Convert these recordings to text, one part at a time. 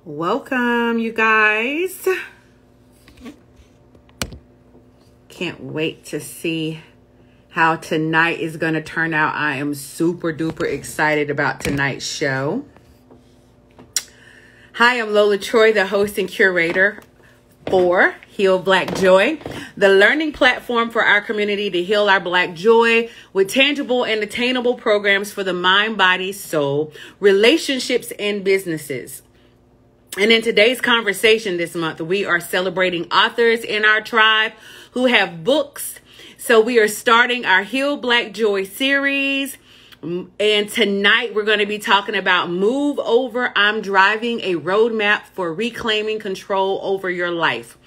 Welcome, you guys. Can't wait to see how tonight is going to turn out. I am super duper excited about tonight's show. Hi, I'm Lola Troy, the host and curator for Heal Black Joy, the learning platform for our community to heal our Black joy with tangible and attainable programs for the mind, body, soul, relationships, and businesses. And in today's conversation this month, we are celebrating authors in our tribe who have books. So we are starting our Heal Black Joy series. And tonight we're going to be talking about Move Over, I'm Driving, a roadmap for reclaiming control over your life.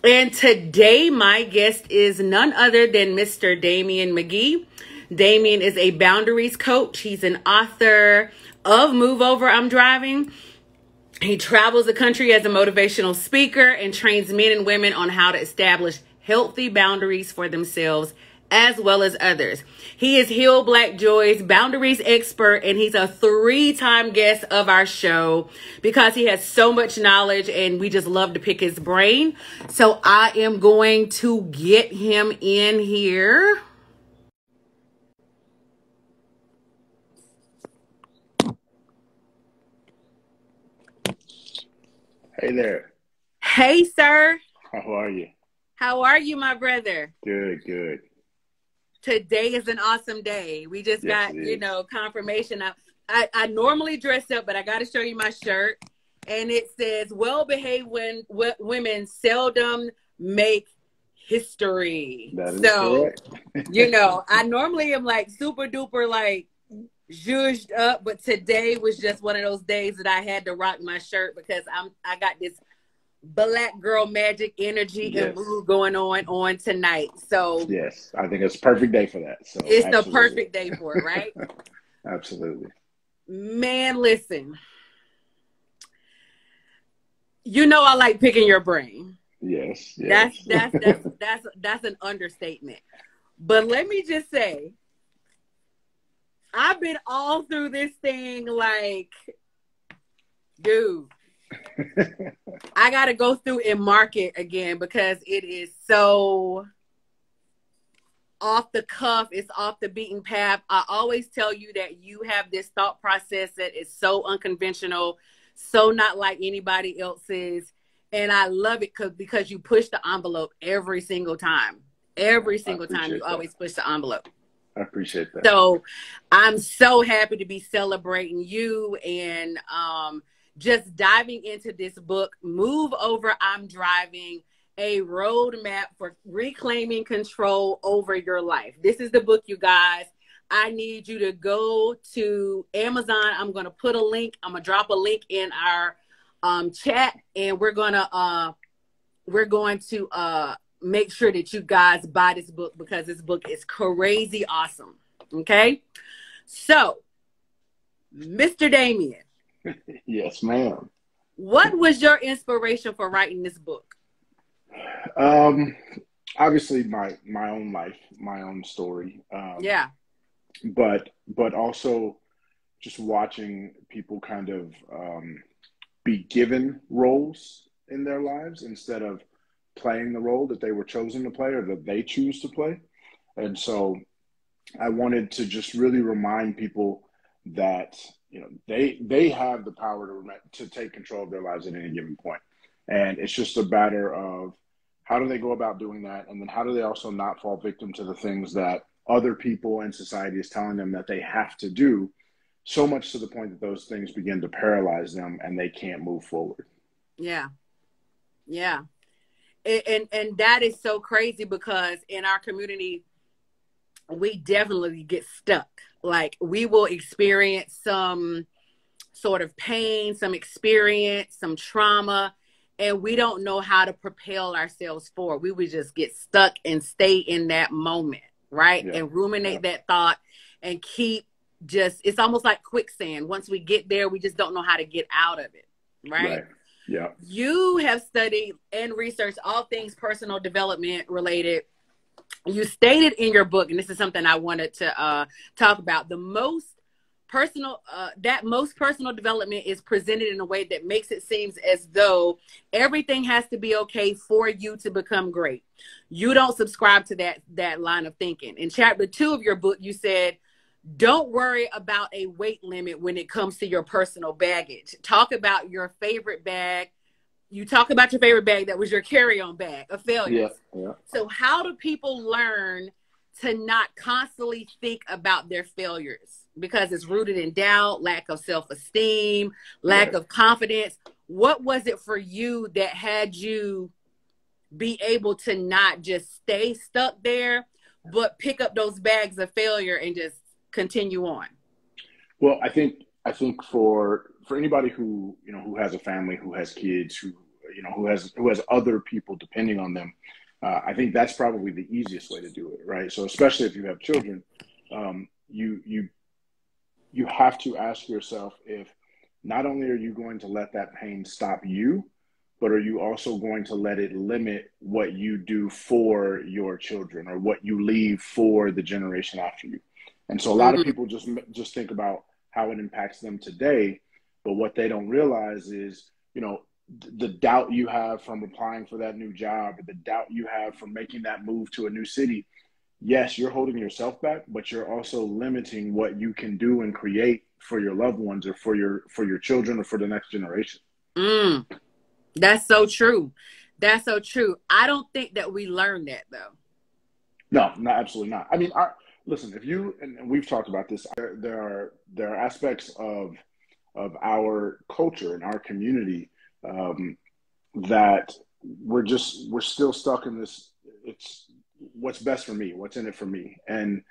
And today my guest is none other than Mr. Damien McGee. Damian is a boundaries coach. He's an author of Move Over, I'm Driving. He travels the country as a motivational speaker and trains men and women on how to establish healthy boundaries for themselves as well as others. He is Heal Black Joy's boundaries expert, and he's a 3-time guest of our show because he has so much knowledge and we just love to pick his brain. So I am going to get him in here. Hey there. Hey, sir. How are you? How are you, my brother? Good, good. Today is an awesome day. We just got, confirmation. I normally dress up, but I got to show you my shirt. And it says, well-behaved women seldom make history. That is correct. I normally am like super duper like zhuzhed up, but today was just one of those days that I had to rock my shirt because I got this Black girl magic energy and mood going on tonight. So yes, I think it's a perfect day for that. So it's the perfect day for it, right? Absolutely. Man, listen. I like picking your brain. Yes. That's an understatement. But let me just say, I've been all through this thing like, dude, I got to go through and mark it again because it is so off the cuff. It's off the beaten path. I always tell you that you have this thought process that is so unconventional, so not like anybody else's. And I love it because you push the envelope every single time. Every single time you always push the envelope. I appreciate that. So I'm so happy to be celebrating you and just diving into this book, Move Over, I'm Driving, a roadmap for reclaiming control over your life. This is the book, you guys. I need you to go to Amazon. I'm going to put a link. I'm going to drop a link in our chat, and we're going to make sure that you guys buy this book because this book is crazy awesome. Okay? So, Mr. Damien. Yes, ma'am. What was your inspiration for writing this book? Obviously my own life, my own story. But also just watching people kind of be given roles in their lives instead of playing the role that they were chosen to play or that they choose to play. And so I wanted to just really remind people that they have the power to take control of their lives at any given point. And it's just a matter of how do they go about doing that? And then how do they also not fall victim to the things that other people and society is telling them that they have to do, so much to the point that those things begin to paralyze them and they can't move forward. Yeah. Yeah. And that is so crazy because in our community, we definitely get stuck. Like we will experience some sort of pain, some experience, some trauma, and we don't know how to propel ourselves forward. We would just get stuck and stay in that moment, right? Yeah. And ruminate that thought and keep it's almost like quicksand. Once we get there, we just don't know how to get out of it, right? Yeah. You have studied and researched all things personal development related. You stated in your book, and this is something I wanted to talk about, the most that most personal development is presented in a way that makes it seem as though everything has to be okay for you to become great. You don't subscribe to that line of thinking. In chapter 2 of your book, you said, don't worry about a weight limit when it comes to your personal baggage. Talk about your favorite bag. You talk about your favorite bag that was your carry-on bag of failures. Yeah. So how do people learn to not constantly think about their failures? Because it's rooted in doubt, lack of self-esteem, lack of confidence. What was it for you that had you be able to not just stay stuck there, but pick up those bags of failure and just continue on? Well, I think for anybody who, you know, who has a family, who has kids, who, you know, who has other people depending on them, I think that's probably the easiest way to do it, right? So especially if you have children, you have to ask yourself if not only are you going to let that pain stop you, but are you also going to let it limit what you do for your children or what you leave for the generation after you? And so a lot of people just think about how it impacts them today, but what they don't realize is, you know, the doubt you have from applying for that new job, or the doubt you have from making that move to a new city. Yes, you're holding yourself back, but you're also limiting what you can do and create for your loved ones or for your children or for the next generation. That's so true. That's so true. I don't think that we learn that though. No, absolutely not. I mean, listen, if you, and we've talked about this, there are aspects of our culture and our community that we're still stuck in this. It's what's best for me, what's in it for me, and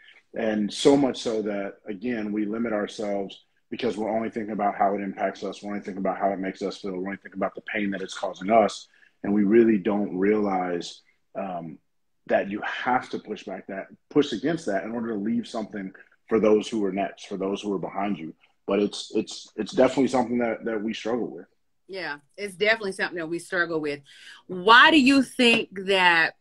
so much so that, again, we limit ourselves because we're only thinking about how it impacts us. We're only thinking about how it makes us feel. We're only thinking about the pain that it's causing us, and we really don't realize that you have to push against that in order to leave something for those who are next, for those who are behind you. But it's definitely something that we struggle with. Yeah, it's definitely something that we struggle with. Why do you think that,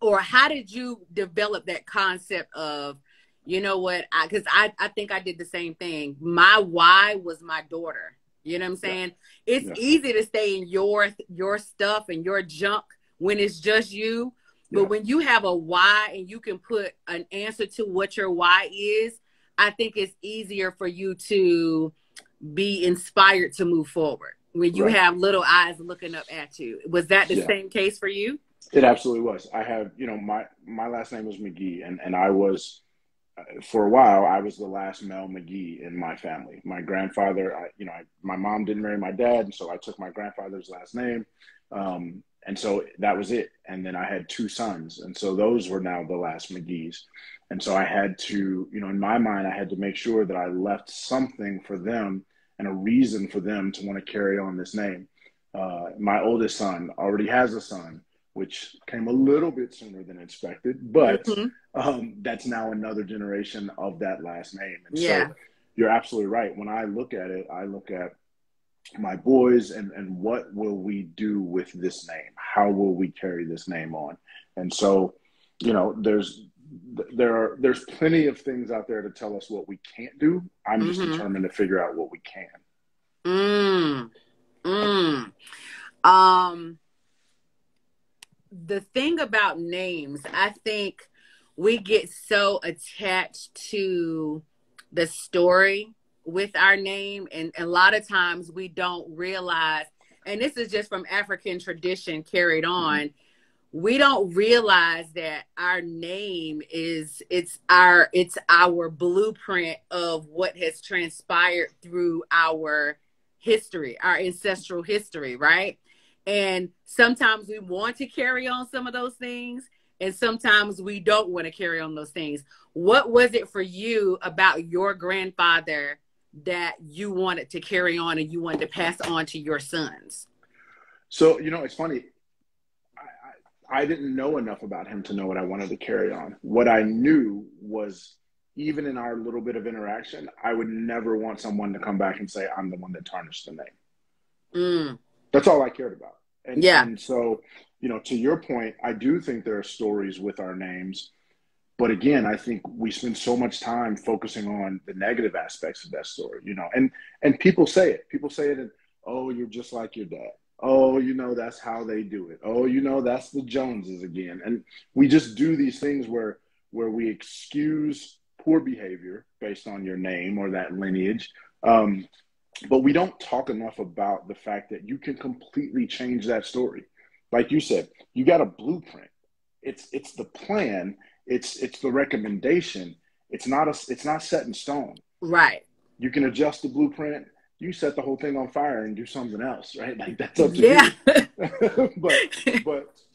or how did you develop that concept of, you know what, because I think I did the same thing. My why was my daughter. You know what I'm saying? Yeah. It's easy to stay in your stuff and your junk when it's just you. But when you have a why and you can put an answer to what your why is, I think it's easier for you to be inspired to move forward when you have little eyes looking up at you. Was that the same case for you? It absolutely was. I have, you know, my last name was McGee, and I was, for a while, I was the last male McGee in my family. My grandfather, my mom didn't marry my dad, and so I took my grandfather's last name. And so that was it. And then I had 2 sons. And so those were now the last McGees. And so I had to, you know, in my mind, I had to make sure that I left something for them and a reason for them to want to carry on this name. My oldest son already has a son, which came a little bit sooner than expected, but that's now another generation of that last name. And so you're absolutely right. When I look at it, I look at my boys and what will we do with this name? How will we carry this name on? And so, you know, there's plenty of things out there to tell us what we can't do. I'm just determined to figure out what we can. The thing about names, I think we get so attached to the story with our name, and a lot of times we don't realize, and this is just from African tradition carried on, we don't realize that our name it's our blueprint of what has transpired through our history, our ancestral history, right? And sometimes we want to carry on some of those things, and sometimes we don't want to carry on those things. What was it for you about your grandfather that you wanted to carry on and you wanted to pass on to your sons? So, you know, it's funny. I didn't know enough about him to know what I wanted to carry on. What I knew was, even in our little bit of interaction, I would never want someone to come back and say, I'm the one that tarnished the name. That's all I cared about. And so, you know, to your point, I do think there are stories with our names. But again, I think we spend so much time focusing on the negative aspects of that story, you know, and people say it. People say it, and oh, you're just like your dad. Oh, you know, that's how they do it. Oh, you know, that's the Joneses again. And we just do these things where we excuse poor behavior based on your name or that lineage. But we don't talk enough about the fact that you can completely change that story. Like you said, you got a blueprint. It's the plan. It's the recommendation. It's not set in stone. Right. You can adjust the blueprint. You set the whole thing on fire and do something else, right? Like that's up to Yeah. you.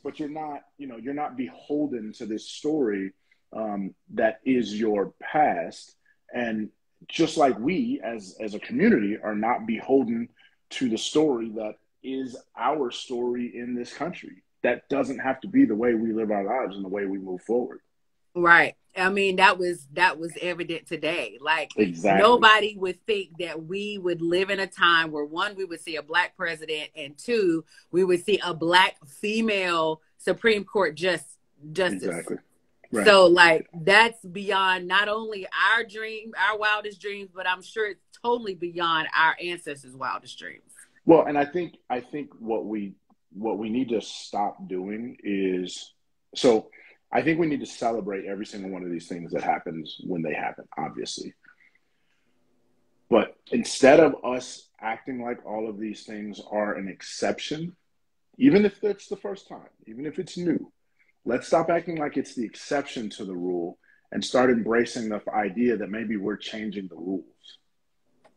but you're not beholden to this story that is your past. And just like we as a community are not beholden to the story that is our story in this country. That doesn't have to be the way we live our lives and the way we move forward. Right. I mean, that was evident today. Like Exactly. nobody would think that we would live in a time where, one, we would see a Black president, and two, we would see a Black female Supreme Court justice. Exactly. Right. So like that's beyond not only our dream, our wildest dreams, but I'm sure it's totally beyond our ancestors' wildest dreams. Well, and I think what we need to stop doing is, so I think we need to celebrate every single one of these things that happens when they happen, obviously. But instead of us acting like all of these things are an exception, even if it's the first time, even if it's new, let's stop acting like it's the exception to the rule and start embracing the idea that maybe we're changing the rules.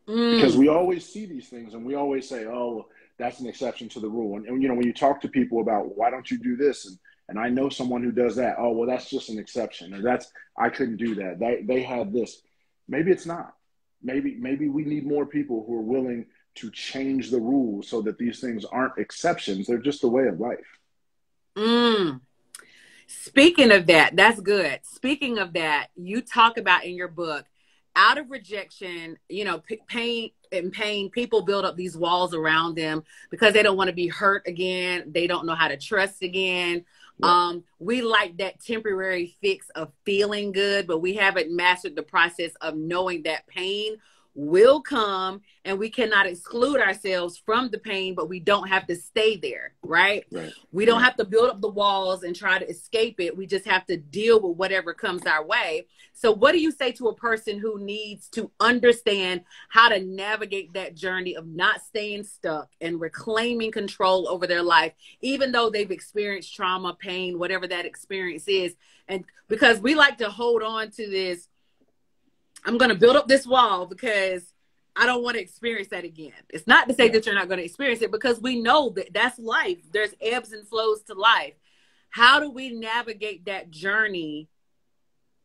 Because we always see these things and we always say, oh, that's an exception to the rule. And you know, when you talk to people about why don't you do this? And I know someone who does that. Oh, well, that's just an exception. Or I couldn't do that. They had this. Maybe it's not. Maybe we need more people who are willing to change the rules so that these things aren't exceptions. They're just a way of life. Speaking of that, that's good. Speaking of that, you talk about in your book, out of rejection, you know, pain, people build up these walls around them because they don't want to be hurt again. They don't know how to trust again. Yeah. We like that temporary fix of feeling good, but we haven't mastered the process of knowing that pain will come and we cannot exclude ourselves from the pain, but we don't have to stay there, right? We don't have to build up the walls and try to escape it. We just have to deal with whatever comes our way. So what do you say to a person who needs to understand how to navigate that journey of not staying stuck and reclaiming control over their life, even though they've experienced trauma, pain, whatever that experience is? And because we like to hold on to this, I'm going to build up this wall because I don't want to experience that again. It's not to say that you're not going to experience it, because we know that that's life. There's ebbs and flows to life. How do we navigate that journey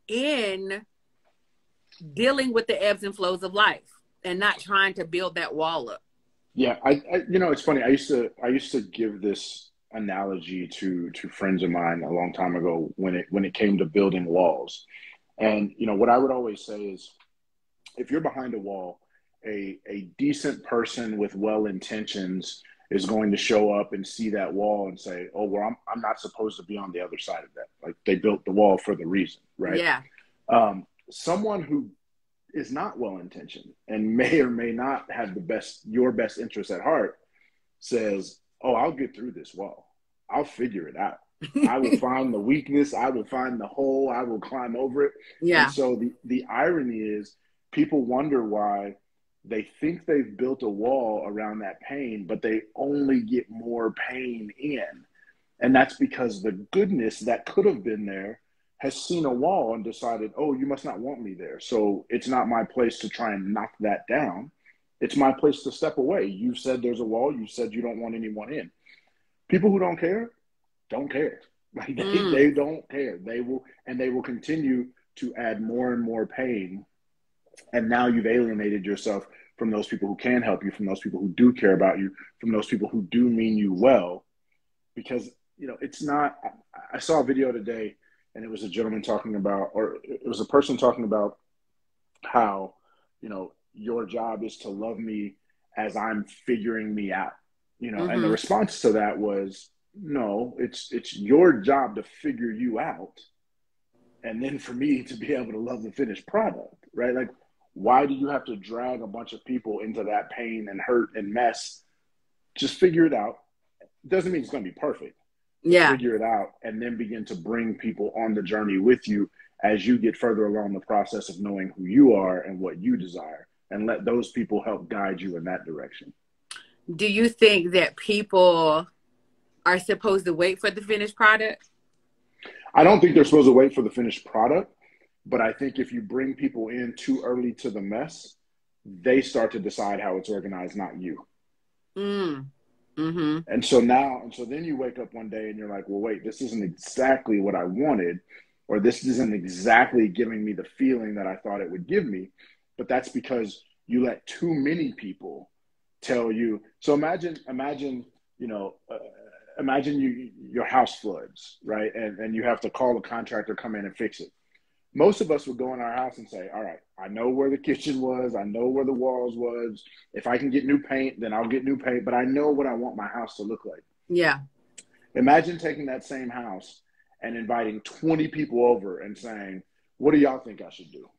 in dealing with the ebbs and flows of life and not trying to build that wall up? Yeah, I you know, it's funny. I used to give this analogy to friends of mine a long time ago when it came to building walls. And, you know, what I would always say is if you're behind a wall, a decent person with well intentions is going to show up and see that wall and say, oh, well, I'm not supposed to be on the other side of that. Like they built the wall for the reason, right? Yeah. Someone who is not well intentioned and may or may not have your best interest at heart says, oh, I'll get through this wall. I'll figure it out. I will find the weakness. I will find the hole. I will climb over it. Yeah. And so the irony is people wonder why they think they've built a wall around that pain, but they only get more pain in. And that's because the goodness that could have been there has seen a wall and decided, oh, you must not want me there. So it's not my place to try and knock that down. It's my place to step away. You said there's a wall. You said you don't want anyone in. People who don't care. Like they don't care. They will continue to add more and more pain. And now you've alienated yourself from those people who can help you, from those people who do care about you, from those people who do mean you well. Because, you know, it's not, I saw a video today and it was a gentleman talking about, or it was a person talking about how, you know, your job is to love me as I'm figuring me out, you know, and the response to that was, no, it's your job to figure you out. and then for me to be able to love the finished product, right? Like, why do you have to drag a bunch of people into that pain and hurt and mess? Just figure it out. Doesn't mean it's going to be perfect. Yeah. Figure it out and then begin to bring people on the journey with you as you get further along the process of knowing who you are and what you desire, and let those people help guide you in that direction. Do you think that people are supposed to wait for the finished product? I don't think they're supposed to wait for the finished product, but I think if you bring people in too early to the mess, they start to decide how it's organized, not you. Mm-hmm. And so then you wake up one day and you're like, well, wait, this isn't exactly what I wanted, or this isn't exactly giving me the feeling that I thought it would give me. But that's because you let too many people tell you. So imagine, your house floods, right? And you have to call a contractor, come in and fix it. Most of us would go in our house and say, all right, I know where the kitchen was. I know where the walls was. If I can get new paint, then I'll get new paint, but I know what I want my house to look like. Yeah. Imagine taking that same house and inviting 20 people over and saying, what do y'all think I should do?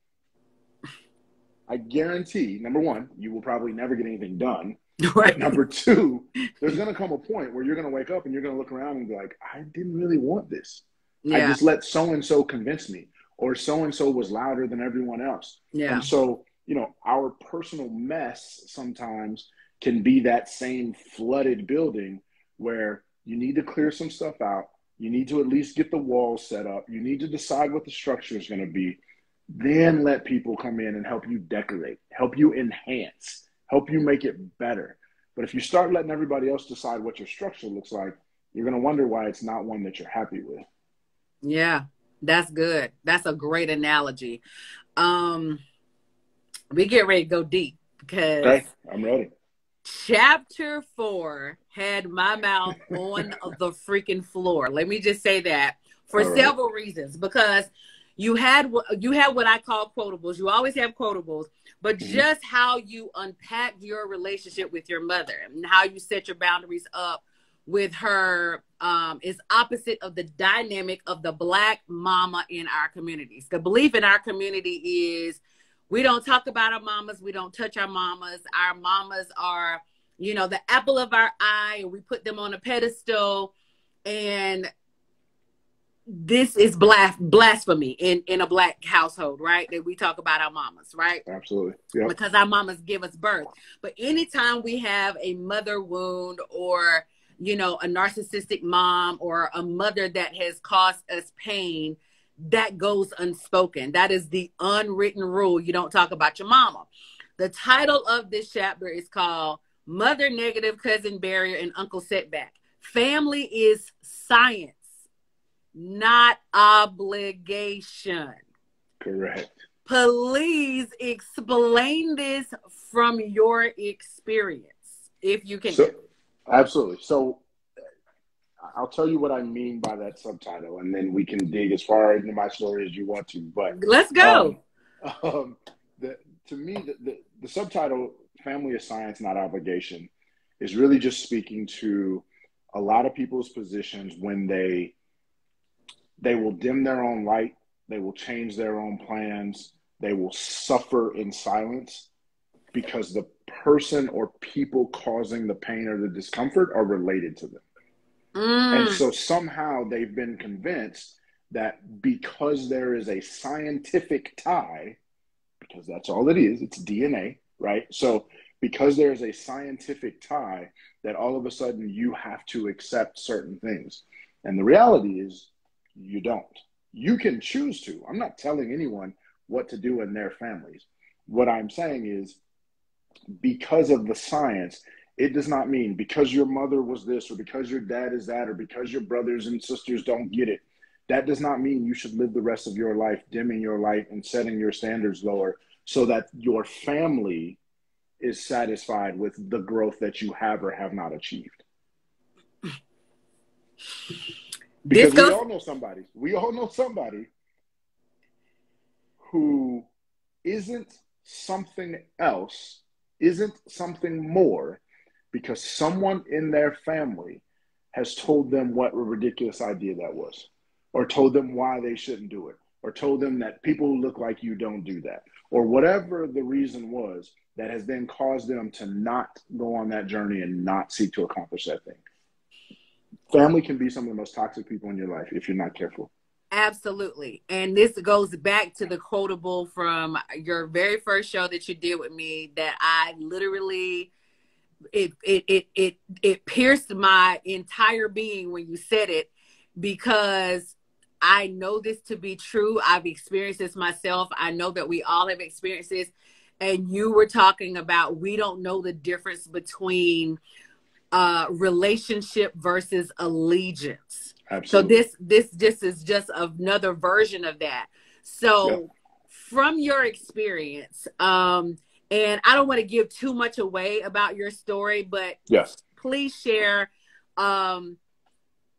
I guarantee, number one, you will probably never get anything done. Right. But number two, there's going to come a point where you're going to wake up and you're going to look around and be like, I didn't really want this. Yeah. I just let so-and-so convince me, or so-and-so was louder than everyone else. Yeah. And so, our personal mess sometimes can be that same flooded building where you need to clear some stuff out. You need to at least get the walls set up. You need to decide what the structure is going to be. Then let people come in and help you decorate, help you enhance, help you make it better. But if you start letting everybody else decide what your structure looks like, you're going to wonder why it's not one that you're happy with. Yeah, that's good. That's a great analogy. We get ready to go deep because okay, I'm ready. Chapter 4 had my mouth on the freaking floor. Let me just say that for several reasons, because you had what I call quotables. You always have quotables, but just how you unpacked your relationship with your mother and how you set your boundaries up with her is opposite of the dynamic of the Black mama in our communities. The belief in our community is we don't talk about our mamas. We don't touch our mamas. Our mamas are, the apple of our eye, and we put them on a pedestal. And this is blasphemy in a Black household, right? That we talk about our mamas, right? Absolutely. Yep. Because our mamas give us birth. But anytime we have a mother wound or, a narcissistic mom or a mother that has caused us pain, that goes unspoken. That is the unwritten rule. You don't talk about your mama. The title of this chapter is called Mother Negative, Cousin Barrier, and Uncle Setback. Family is science, not obligation. Correct. Please explain this from your experience, if you can. Absolutely. So I'll tell you what I mean by that subtitle, and then we can dig as far into my story as you want to. But let's go. To me, the subtitle, Family is Science, Not Obligation, is really just speaking to a lot of people's positions when they will dim their own light, they will change their own plans, they will suffer in silence because the person or people causing the pain or the discomfort are related to them. And so somehow they've been convinced that because there is a scientific tie, because that's all it is, it's DNA, right? So because there's a scientific tie, that all of a sudden you have to accept certain things. And the reality is you don't. You can choose to. I'm not telling anyone what to do in their families. What I'm saying is because of the science, it does not mean because your mother was this or because your dad is that or because your brothers and sisters don't get it. That does not mean you should live the rest of your life dimming your light and setting your standards lower so that your family is satisfied with the growth that you have or have not achieved. Because we all know somebody who isn't something else, isn't something more, because someone in their family has told them what a ridiculous idea that was, or told them why they shouldn't do it, or told them that people who look like you don't do that, or whatever the reason was that has then caused them to not go on that journey and not seek to accomplish that thing. Family can be some of the most toxic people in your life if you're not careful. Absolutely. And this goes back to the quotable from your very first show that you did with me that I literally, it pierced my entire being when you said it, because I know this to be true. I've experienced this myself. I know that we all have experienced this. And you were talking about, we don't know the difference between relationship versus allegiance. Absolutely. So this just is just another version of that. So Yep. From your experience, and I don't want to give too much away about your story, but yes, please share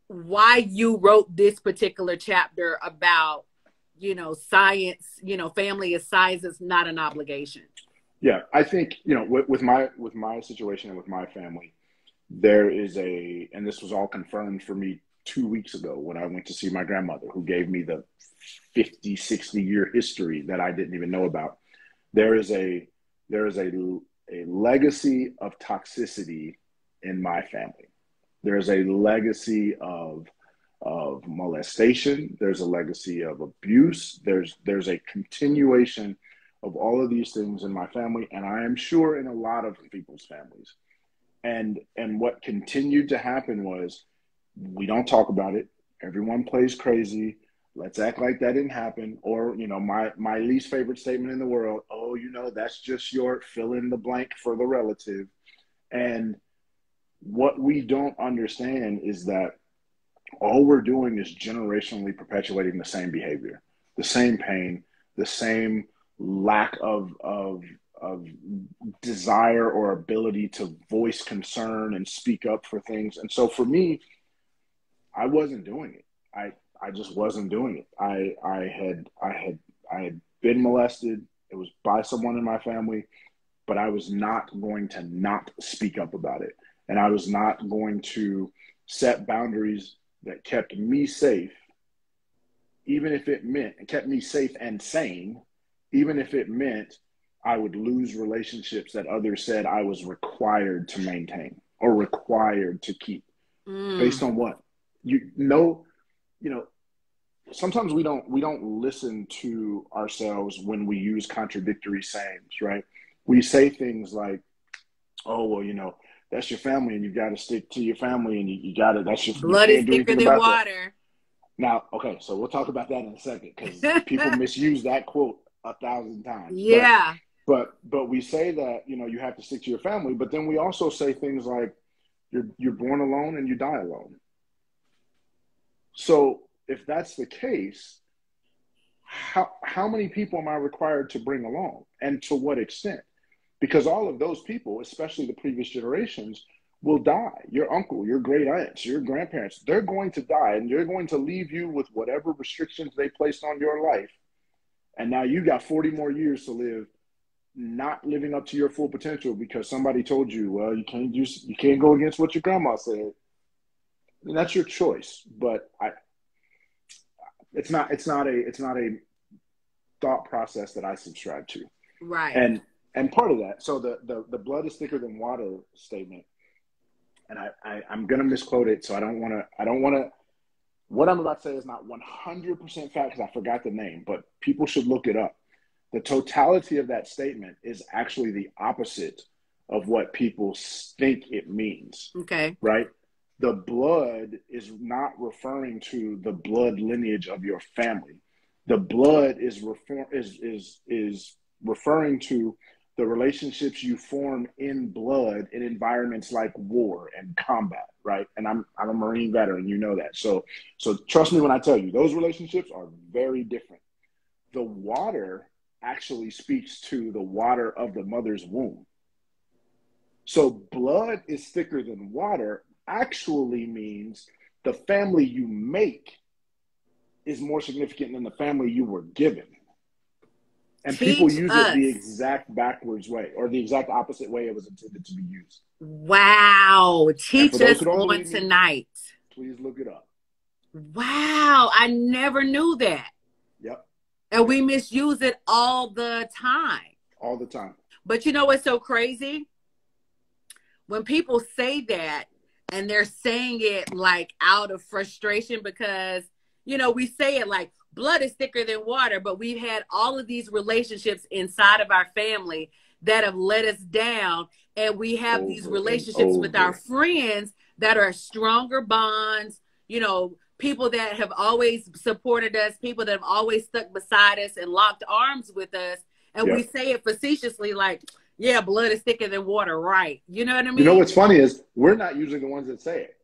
why you wrote this particular chapter about, science, family is science, is not an obligation. Yeah, I think, with my situation and with my family, there is and this was all confirmed for me 2 weeks ago when I went to see my grandmother, who gave me the 50, 60-year history that I didn't even know about. There is a legacy of toxicity in my family. There's a legacy of molestation. There's a legacy of abuse. There's a continuation of all of these things in my family, and I am sure in a lot of people's families. And what continued to happen was, we don't talk about it. Everyone plays crazy. Let's act like that didn't happen. Or, my least favorite statement in the world, oh, that's just your fill in the blank for the relative. And what we don't understand is that all we're doing is generationally perpetuating the same behavior, the same pain, the same lack of desire or ability to voice concern and speak up for things. And so for me, I wasn't doing it. I just wasn't doing it. I had been molested. It was by someone in my family, but I was not going to not speak up about it. And I was not going to set boundaries that kept me safe, even if it meant, and kept me safe and sane, even if it meant I would lose relationships that others said I was required to maintain or required to keep. Based on what? Sometimes we don't listen to ourselves when we use contradictory sayings, right? We say things like, oh, well, that's your family and you got to stick to your family, and you got to, that's your blood is thicker than water. That. Now, okay, so we'll talk about that in a second, because people misuse that quote 1,000 times. Yeah. But we say that, you have to stick to your family, but then we also say things like, you're born alone and you die alone. So if that's the case, how many people am I required to bring along, and to what extent? Because all of those people, especially the previous generations, will die. Your uncle, your great aunts, your grandparents, they're going to die, and they're going to leave you with whatever restrictions they placed on your life. And now you got 40 more years to live, not living up to your full potential because somebody told you, well, you can't go against what your grandma said. And that's your choice, but it's not a thought process that I subscribe to. Right. And part of that, so the blood is thicker than water statement, and I'm gonna misquote it, so I don't wanna. What I'm about to say is not 100% fact because I forgot the name, but people should look it up. The totality of that statement is actually the opposite of what people think it means. Okay. Right? The blood is not referring to the blood lineage of your family. The blood is referring to the relationships you form in blood in environments like war and combat, right? And I'm a Marine veteran, you know that. So trust me when I tell you, those relationships are very different. The water actually speaks to the water of the mother's womb. So blood is thicker than water actually means the family you make is more significant than the family you were given. And people use it the exact backwards way, or the exact opposite way it was intended to be used. Wow. Teach us on tonight. Please look it up. Wow. I never knew that. Yep. And we misuse it all the time. All the time. But you know what's so crazy? When people say that, and they're saying it like out of frustration because, you know, we say it like blood is thicker than water, but we've had all of these relationships inside of our family that have let us down. And we have these relationships with our friends that are stronger bonds, you know, people that have always supported us, people that have always stuck beside us and locked arms with us. And we say it facetiously like, yeah, blood is thicker than water, right? You know what I mean? You know what's funny is we're not usually the ones that say it,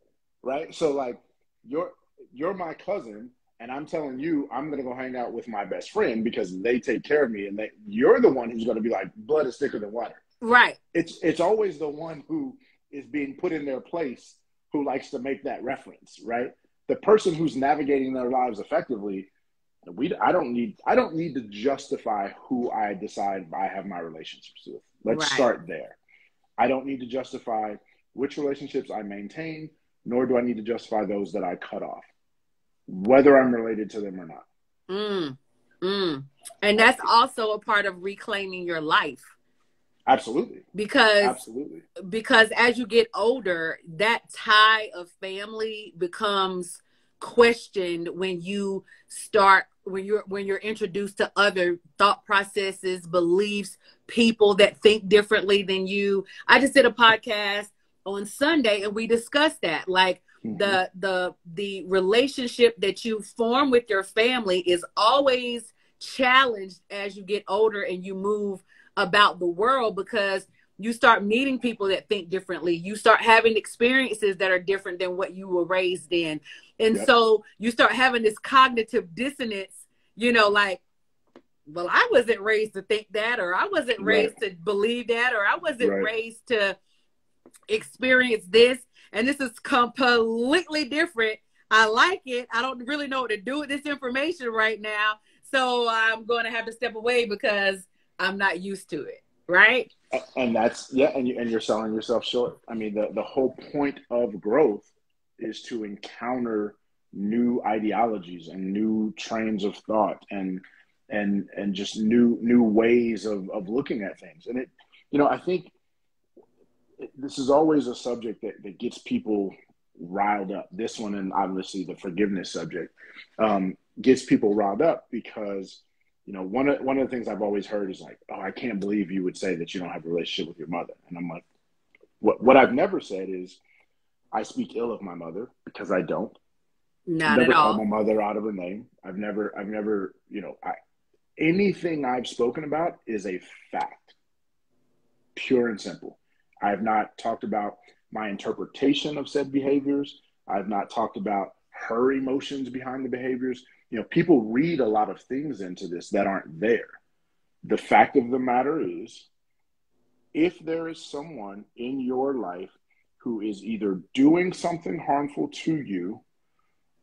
right? So like you're my cousin, and I'm telling you I'm gonna go hang out with my best friend because they take care of me, and you're the one who's gonna be like, blood is thicker than water. Right. It's always the one who is being put in their place who likes to make that reference, right? The person who's navigating their lives effectively, I don't need to justify who I decide I have my relationships with. Let's start there. I don't need to justify which relationships I maintain, nor do I need to justify those that I cut off, whether I'm related to them or not. And that's also a part of reclaiming your life. Absolutely. Because as you get older, that tie of family becomes questioned when you start, when you're introduced to other thought processes, beliefs, people that think differently than you. I just did a podcast on Sunday and we discussed that. Like the relationship that you form with your family is always challenged as you get older and you move about the world, because you start meeting people that think differently. You start having experiences that are different than what you were raised in. And so you start having this cognitive dissonance, you know, like, well, I wasn't raised to think that, or I wasn't raised to believe that, or I wasn't raised to experience this. And this is completely different. I like it. I don't really know what to do with this information right now. So I'm going to have to step away because I'm not used to it. Right. And that's, and you're selling yourself short. I mean, the whole point of growth is to encounter new ideologies and new trains of thought and just new ways of looking at things. And I think this is always a subject that gets people riled up. This one, and obviously the forgiveness subject, gets people riled up because, one of the things I've always heard is like, oh, I can't believe you would say that you don't have a relationship with your mother. And I'm like, what I've never said is I speak ill of my mother, because I don't. Not I've never at all. called my mother out of her name. I've never, anything I've spoken about is a fact, pure and simple. I have not talked about my interpretation of said behaviors. I've not talked about her emotions behind the behaviors. People read a lot of things into this that aren't there. The fact of the matter is, if there is someone in your life who is either doing something harmful to you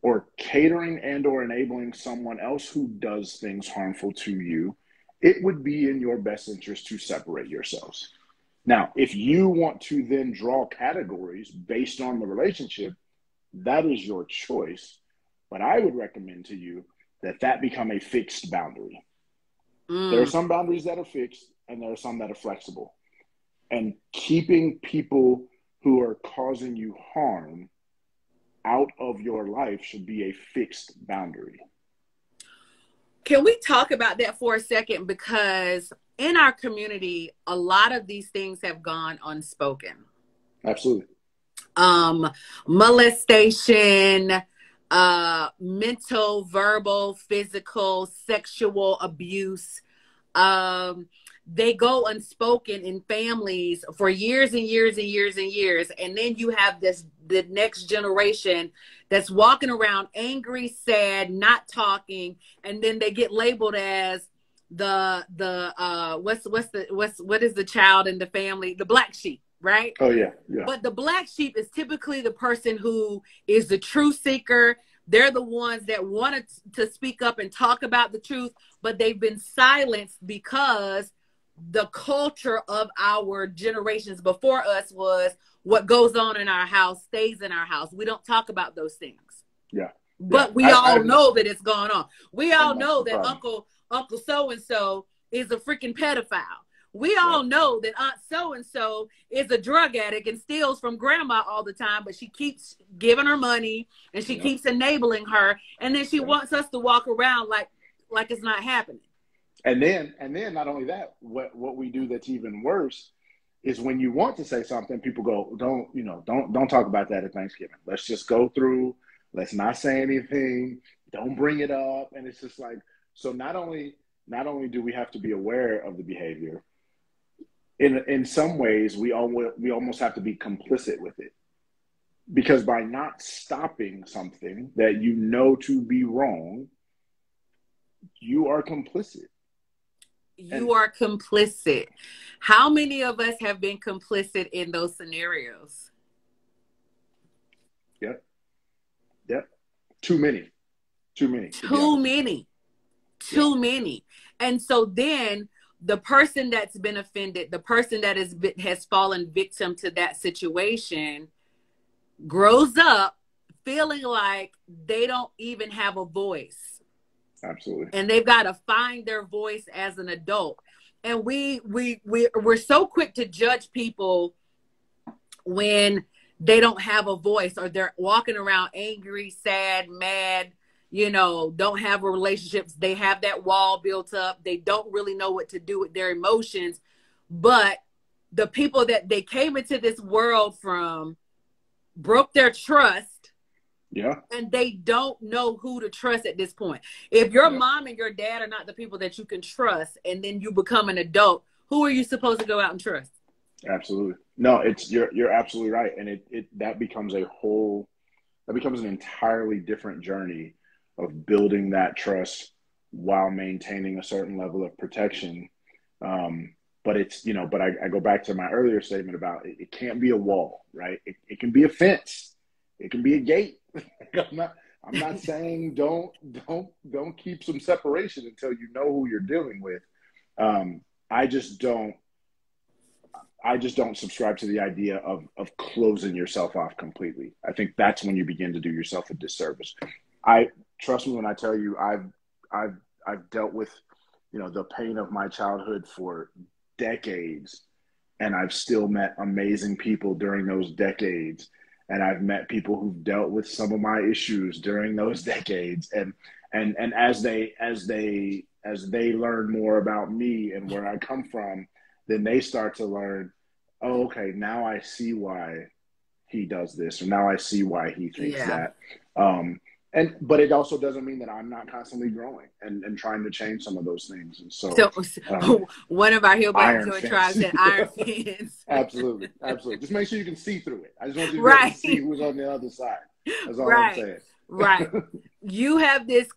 or catering and or enabling someone else who does things harmful to you, it would be in your best interest to separate yourselves. Now, if you want to then draw categories based on the relationship, that is your choice. But I would recommend to you that become a fixed boundary. There are some boundaries that are fixed, and there are some that are flexible. And keeping people who are causing you harm out of your life should be a fixed boundary. Can we talk about that for a second? Because in our community, a lot of these things have gone unspoken. Absolutely. Molestation, mental, verbal, physical, sexual abuse. They go unspoken in families for years and years and years and years. And then you have the next generation that's walking around angry, sad, not talking. And then they get labeled as what is the child in the family? The black sheep, right? Oh yeah. But the black sheep is typically the person who is the truth seeker. They're the ones that wanted to speak up and talk about the truth, but they've been silenced because the culture of our generations before us was what goes on in our house stays in our house. We don't talk about those things. Yeah. But we all know that it's going on. We all know that Uncle so-and-so is a freaking pedophile. We Yeah. all know that Aunt so-and-so is a drug addict and steals from grandma all the time, but she keeps giving her money and she Yeah. keeps enabling her. And then she Yeah. wants us to walk around like it's not happening. And then not only that, what we do that's even worse is when you want to say something, people go, don't talk about that at Thanksgiving. Let's just go through. Let's not say anything. Don't bring it up. And it's just like, so not only do we have to be aware of the behavior, in some ways we almost have to be complicit with it, because by not stopping something that you know to be wrong, you are complicit. You are complicit. How many of us have been complicit in those scenarios? Yep. Too many. Too many. And so then the person that's been offended, the person that has fallen victim to that situation, grows up feeling like they don't even have a voice. Absolutely. And they've got to find their voice as an adult. And we're so quick to judge people when they don't have a voice, or they're walking around angry, sad, mad, don't have relationships. They have that wall built up. They don't really know what to do with their emotions. But the people that they came into this world from broke their trust. Yeah. And they don't know who to trust at this point. If your mom and your dad are not the people that you can trust, and then you become an adult, who are you supposed to go out and trust? Absolutely. No, you're absolutely right. And that becomes an entirely different journey of building that trust while maintaining a certain level of protection. But I go back to my earlier statement about it can't be a wall, right? It can be a fence. It can be a gate. I'm not saying don't keep some separation until you know who you're dealing with. I just don't subscribe to the idea of closing yourself off completely. I think that's when you begin to do yourself a disservice. Trust me when I tell you, I've dealt with, the pain of my childhood for decades, and I've still met amazing people during those decades. And I've met people who've dealt with some of my issues during those decades. And as they learn more about me and where I come from, then they start to learn, oh, okay, now I see why he does this, or now I see why he thinks that. But it also doesn't mean that I'm not constantly growing and trying to change some of those things. And so one of our Hill Black Joy tribes said iron fence. Absolutely. Just make sure you can see through it. I just want you to be able to see who's on the other side. That's all I'm saying. Right. You have this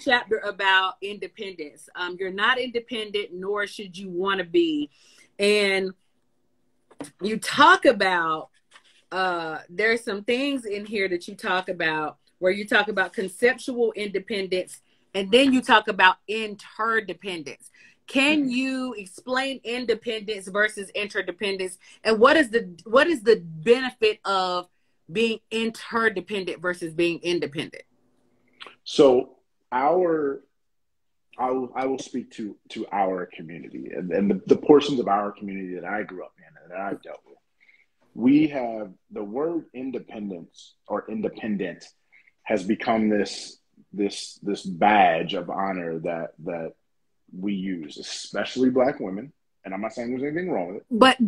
chapter about independence. You're not independent, nor should you want to be. And you talk about there's some things in here that you talk about where you talk about conceptual independence, and then you talk about interdependence. Can you explain independence versus interdependence, and what is the benefit of being interdependent versus being independent? So I will speak to our community and the portions of our community that I grew up in and that I've dealt with. We have the word independence or independent has become this badge of honor that we use, especially Black women. And I'm not saying there's anything wrong with it. But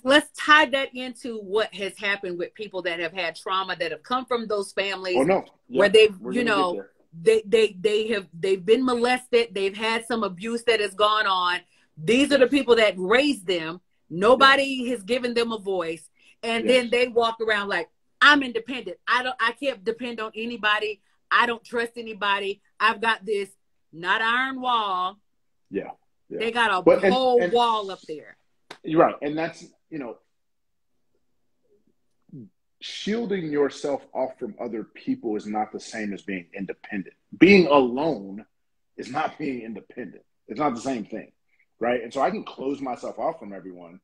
let's tie that into what has happened with people that have had trauma, that have come from those families where they've they've been molested, they've had some abuse that has gone on. These are the people that raised them. Nobody has given them a voice, and then they walk around like, I'm independent. I can't depend on anybody. I don't trust anybody. I've got this not iron wall. Yeah. They got a whole wall up there. You're right. And that's, shielding yourself off from other people is not the same as being independent. Being alone is not being independent. It's not the same thing. Right. And so I can close myself off from everyone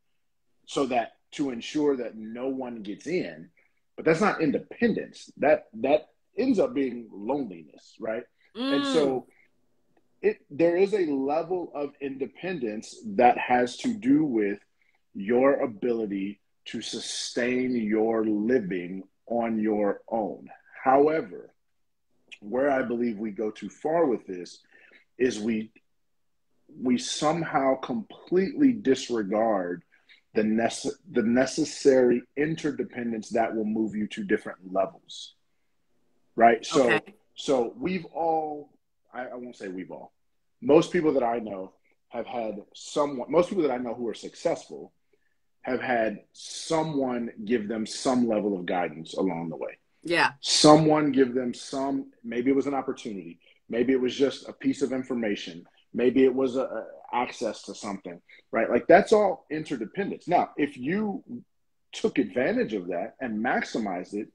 so that to ensure that no one gets in, but that's not independence. That ends up being loneliness. Right. And so there is a level of independence that has to do with your ability to sustain your living on your own. However, where I believe we go too far with this is we somehow completely disregard the necessary interdependence that will move you to different levels, right? Okay. So we've all, I won't say we've all, most people that I know have had someone, most people that I know who are successful have had someone give them some level of guidance along the way. Yeah. Someone give them some, maybe it was an opportunity, maybe it was just a piece of information, maybe it was a access to something, right? Like that's all interdependence. Now, if you took advantage of that and maximized it,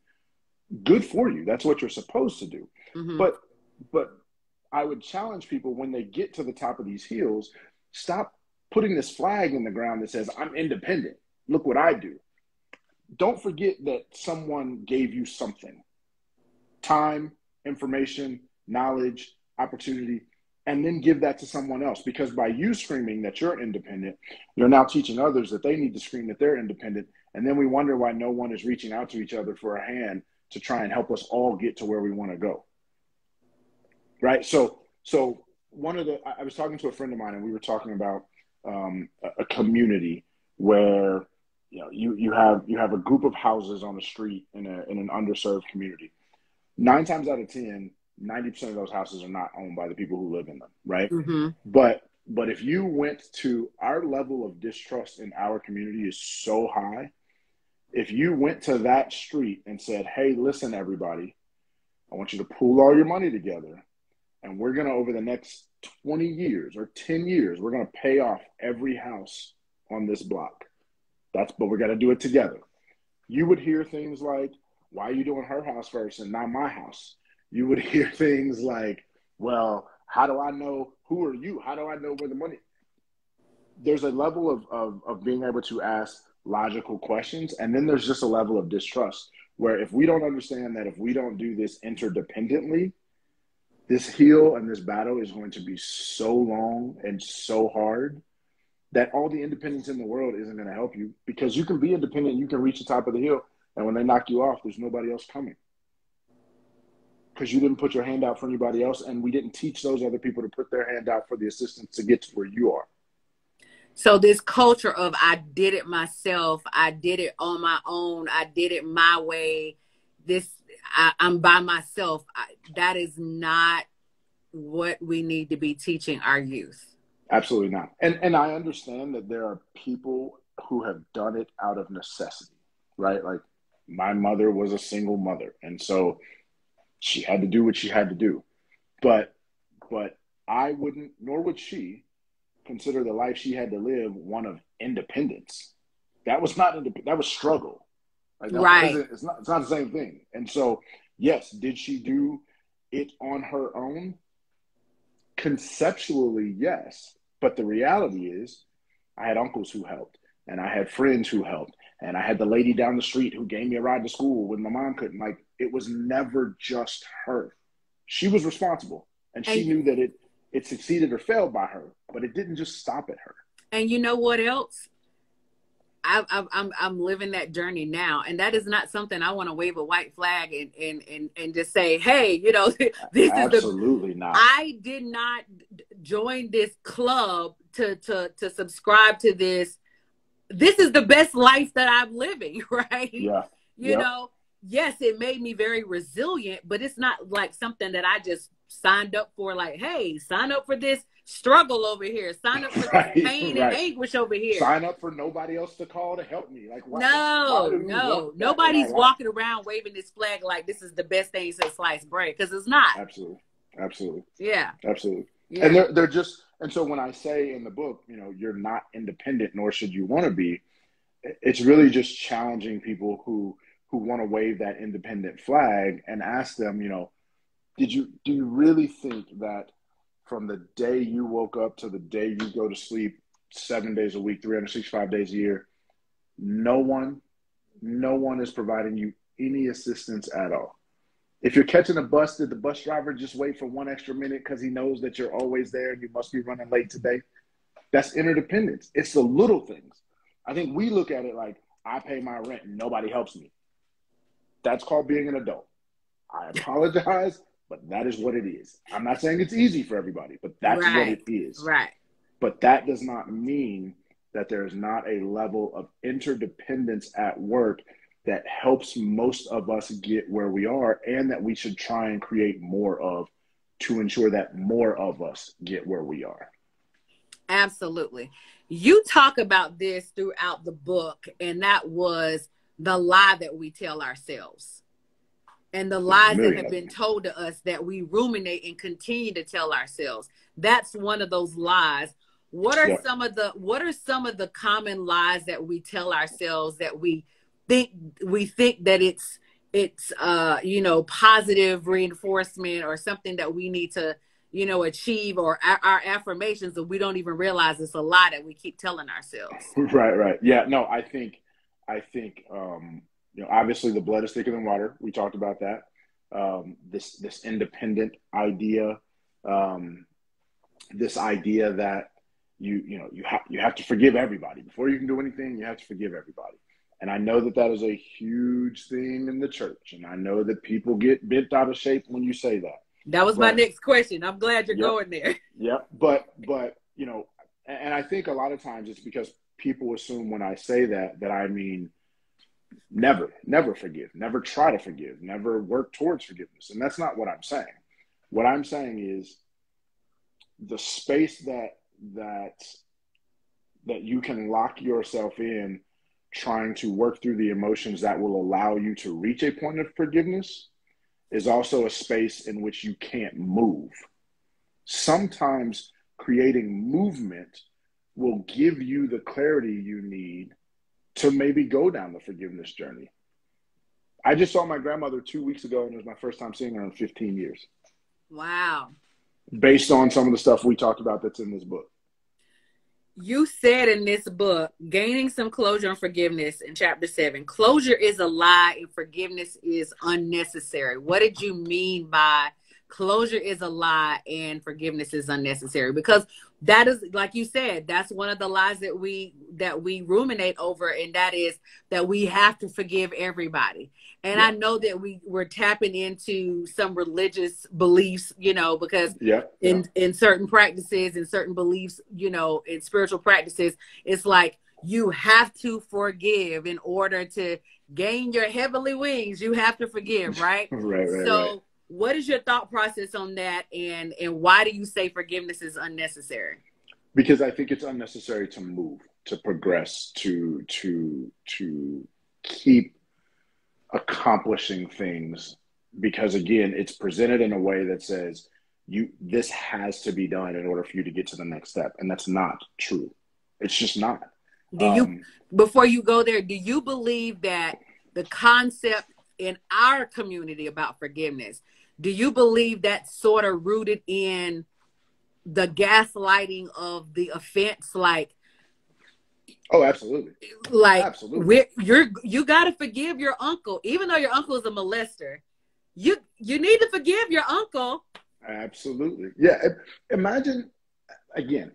good for you. That's what you're supposed to do. Mm-hmm. But I would challenge people when they get to the top of these hills, stop putting this flag in the ground that says, I'm independent. Look what I do. Don't forget that someone gave you something, time, information, knowledge, opportunity, and then give that to someone else. Because by you screaming that you're independent, you're now teaching others that they need to scream that they're independent. And then we wonder why no one is reaching out to each other for a hand to try and help us all get to where we want to go. Right? So I was talking to a friend of mine and we were talking about a community where you have a group of houses on the street in an underserved community. 9 times out of 10, 90% of those houses are not owned by the people who live in them, right? Mm-hmm. But if you went to, our level of distrust in our community is so high. If you went to that street and said, hey, listen, everybody, I want you to pool all your money together, and we're going to, over the next 20 years or 10 years, we're going to pay off every house on this block. But we're going to do it together. You would hear things like, why are you doing her house first and not my house? You would hear things like, well, how do I know, who are you? How do I know where the money? There's a level of being able to ask logical questions. And then there's just a level of distrust where if we don't understand that if we don't do this interdependently, this hill and this battle is going to be so long and so hard that all the independence in the world isn't going to help you, because you can be independent, you can reach the top of the hill, and when they knock you off, there's nobody else coming. Because you didn't put your hand out for anybody else, and we didn't teach those other people to put their hand out for the assistance to get to where you are. So this culture of I did it myself, I did it on my own, I did it my way, I'm by myself, that is not what we need to be teaching our youth. Absolutely not. And I understand that there are people who have done it out of necessity, right? Like my mother was a single mother, and so she had to do what she had to do. But I wouldn't, nor would she, consider the life she had to live one of independence. That was not that was struggle. Like right. It's not the same thing. And so, yes, did she do it on her own? Conceptually, yes. But the reality is, I had uncles who helped, and I had friends who helped, and I had the lady down the street who gave me a ride to school when my mom couldn't. Like, it was never just her. She was responsible, and she knew that it succeeded or failed by her, but it didn't just stop at her. And you know what else? I'm living that journey now, and that is not something I want to wave a white flag and just say, hey, this absolutely is not. I did not join this club to subscribe to this. This is the best life that I'm living, right? Yeah. You know, yes, it made me very resilient, but it's not like something that I just signed up for. Like, hey, sign up for this struggle over here. Sign up for this pain and anguish over here. Sign up for nobody else to call to help me. Like, no. Nobody's walking around waving this flag like this is the best thing since sliced bread, because it's not. Absolutely. Yeah. Absolutely. Yeah. And they're just, and so when I say in the book, you're not independent, nor should you want to be, it's really just challenging people who want to wave that independent flag and ask them, do you really think that from the day you woke up to the day you go to sleep 7 days a week, 365 days a year, no one is providing you any assistance at all? If you're catching a bus, did the bus driver just wait for 1 extra minute because he knows that you're always there and you must be running late today? That's interdependence. It's the little things. I think we look at it like, I pay my rent and nobody helps me. That's called being an adult. I apologize, but that is what it is. I'm not saying it's easy for everybody, but that's what it is. Right. But that does not mean that there's not a level of interdependence at work that helps most of us get where we are, and that we should try and create more of to ensure that more of us get where we are. Absolutely. You talk about this throughout the book, and that was the lie that we tell ourselves. And the lies that have been told to us that we ruminate and continue to tell ourselves. That's one of those lies. What are some of the common lies that we tell ourselves that we think that it's positive reinforcement or something that we need to achieve, or our affirmations, that we don't even realize it's a lie that we keep telling ourselves? Right. Yeah, no, I think obviously the blood is thicker than water. We talked about that. This independent idea, this idea that you have to forgive everybody before you can do anything. You have to forgive everybody. And I know that is a huge thing in the church, and I know that people get bent out of shape when you say that. That was my next question. I'm glad you're going there. Yeah, but and I think a lot of times it's because people assume when I say that I mean never forgive, never try to forgive, never work towards forgiveness. And that's not what I'm saying. What I'm saying is the space that you can lock yourself in trying to work through the emotions that will allow you to reach a point of forgiveness is also a space in which you can't move. Sometimes creating movement will give you the clarity you need to maybe go down the forgiveness journey. I just saw my grandmother 2 weeks ago, and it was my first time seeing her in 15 years. Wow. Based on some of the stuff we talked about that's in this book. You said in this book, Gaining Some Closure and Forgiveness, in chapter 7, closure is a lie and forgiveness is unnecessary. What did you mean by closure is a lie and forgiveness is unnecessary? Because that is, like you said, that's one of the lies that we ruminate over, and that is that we have to forgive everybody. And I know that we're tapping into some religious beliefs, because in certain practices and certain beliefs, in spiritual practices, it's like you have to forgive in order to gain your heavenly wings. You have to forgive, right? Right. What is your thought process on that, and why do you say forgiveness is unnecessary? Because I think it's unnecessary to move, to progress, to keep accomplishing things, because again, it's presented in a way that says this has to be done in order for you to get to the next step, and that's not true. It's just not. Before you go there, do you believe that the concept in our community about forgiveness, do you believe that's sort of rooted in the gaslighting of the offense? Like, oh, absolutely. Like, absolutely. You got to forgive your uncle, even though your uncle is a molester. You need to forgive your uncle. Absolutely. Yeah. Imagine, again,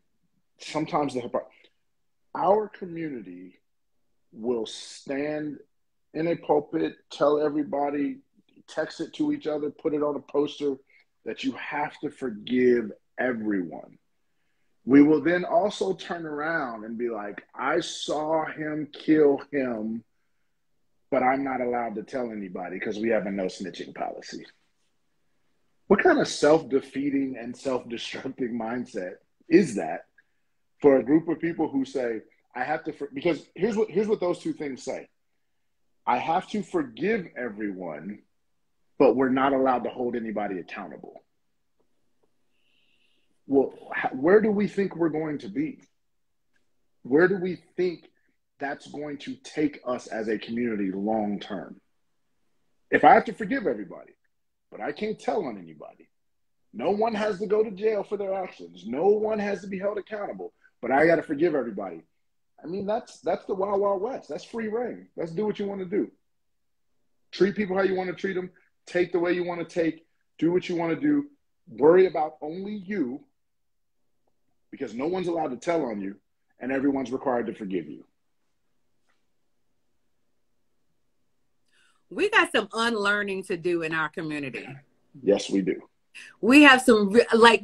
sometimes our community will stand in a pulpit, tell everybody, text it to each other, put it on a poster that you have to forgive everyone. We will then also turn around and be like, I saw him kill him, but I'm not allowed to tell anybody because we have a no snitching policy. What kind of self-defeating and self-destructing mindset is that for a group of people who say, I have to, because here's what those two things say. I have to forgive everyone, but we're not allowed to hold anybody accountable. Well, where do we think we're going to be? Where do we think that's going to take us as a community long term? If I have to forgive everybody, but I can't tell on anybody, no one has to go to jail for their actions, no one has to be held accountable, but I got to forgive everybody. I mean, that's the Wild Wild West. That's free reign. Let's do what you want to do. Treat people how you want to treat them. take the way you want to take, do what you want to do, worry about only you, because no one's allowed to tell on you, and everyone's required to forgive you. We got some unlearning to do in our community. Yes, we do. We have some, like,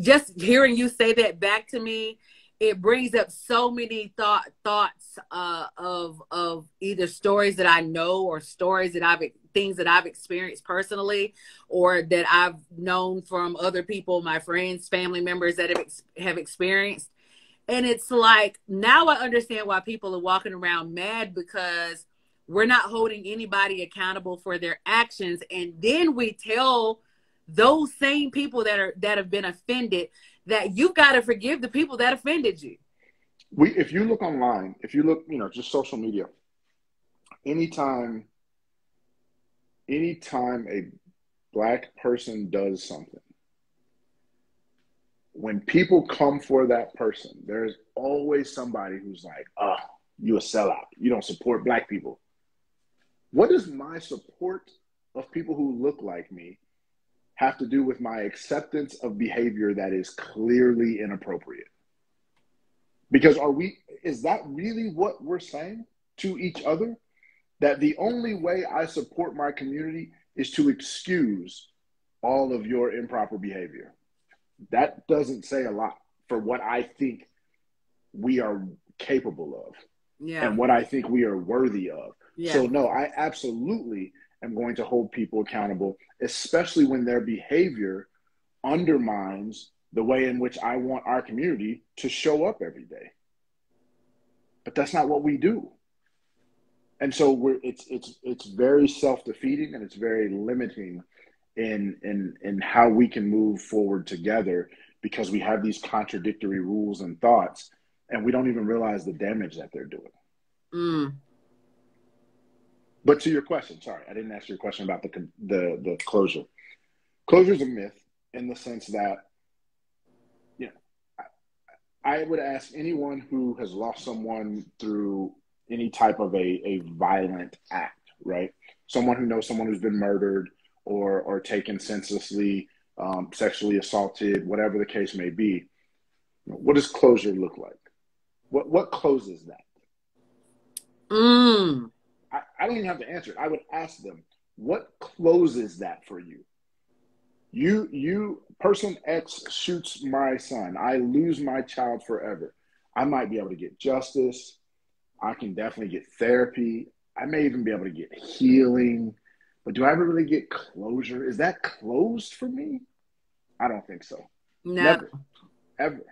just hearing you say that back to me, it brings up so many thoughts of either stories that I know, or stories that things that I've experienced personally, or that I've known from other people, my friends, family members that have experienced. And it's like, now I understand why people are walking around mad, because we're not holding anybody accountable for their actions. And then we tell those same people that have been offended that you got to forgive the people that offended you. If you look online, if you look, just social media, anytime a Black person does something, when people come for that person, there's always somebody who's like, oh, you a sellout. You don't support Black people. What does my support of people who look like me have to do with my acceptance of behavior that is clearly inappropriate? Because is that really what we're saying to each other? That the only way I support my community is to excuse all of your improper behavior? That doesn't say a lot for what I think we are capable of, and what I think we are worthy of. Yeah. So no, I absolutely am going to hold people accountable, especially when their behavior undermines the way in which I want our community to show up every day. But that's not what we do. And so it's very self-defeating, and it's very limiting in how we can move forward together, because we have these contradictory rules and thoughts, and we don't even realize the damage that they're doing. Mm. But to your question, sorry, I didn't ask your question about the closure. Closure is a myth, in the sense that, I would ask anyone who has lost someone through any type of a violent act, right? Someone who knows someone who's been murdered or taken senselessly, sexually assaulted, whatever the case may be. What does closure look like? What closes that? I don't even have to answer it. I would ask them, what closes that for you? You person X shoots my son. I lose my child forever. I might be able to get justice. I can definitely get therapy. I may even be able to get healing. But do I ever really get closure? Is that closed for me? I don't think so. No. Never. Ever.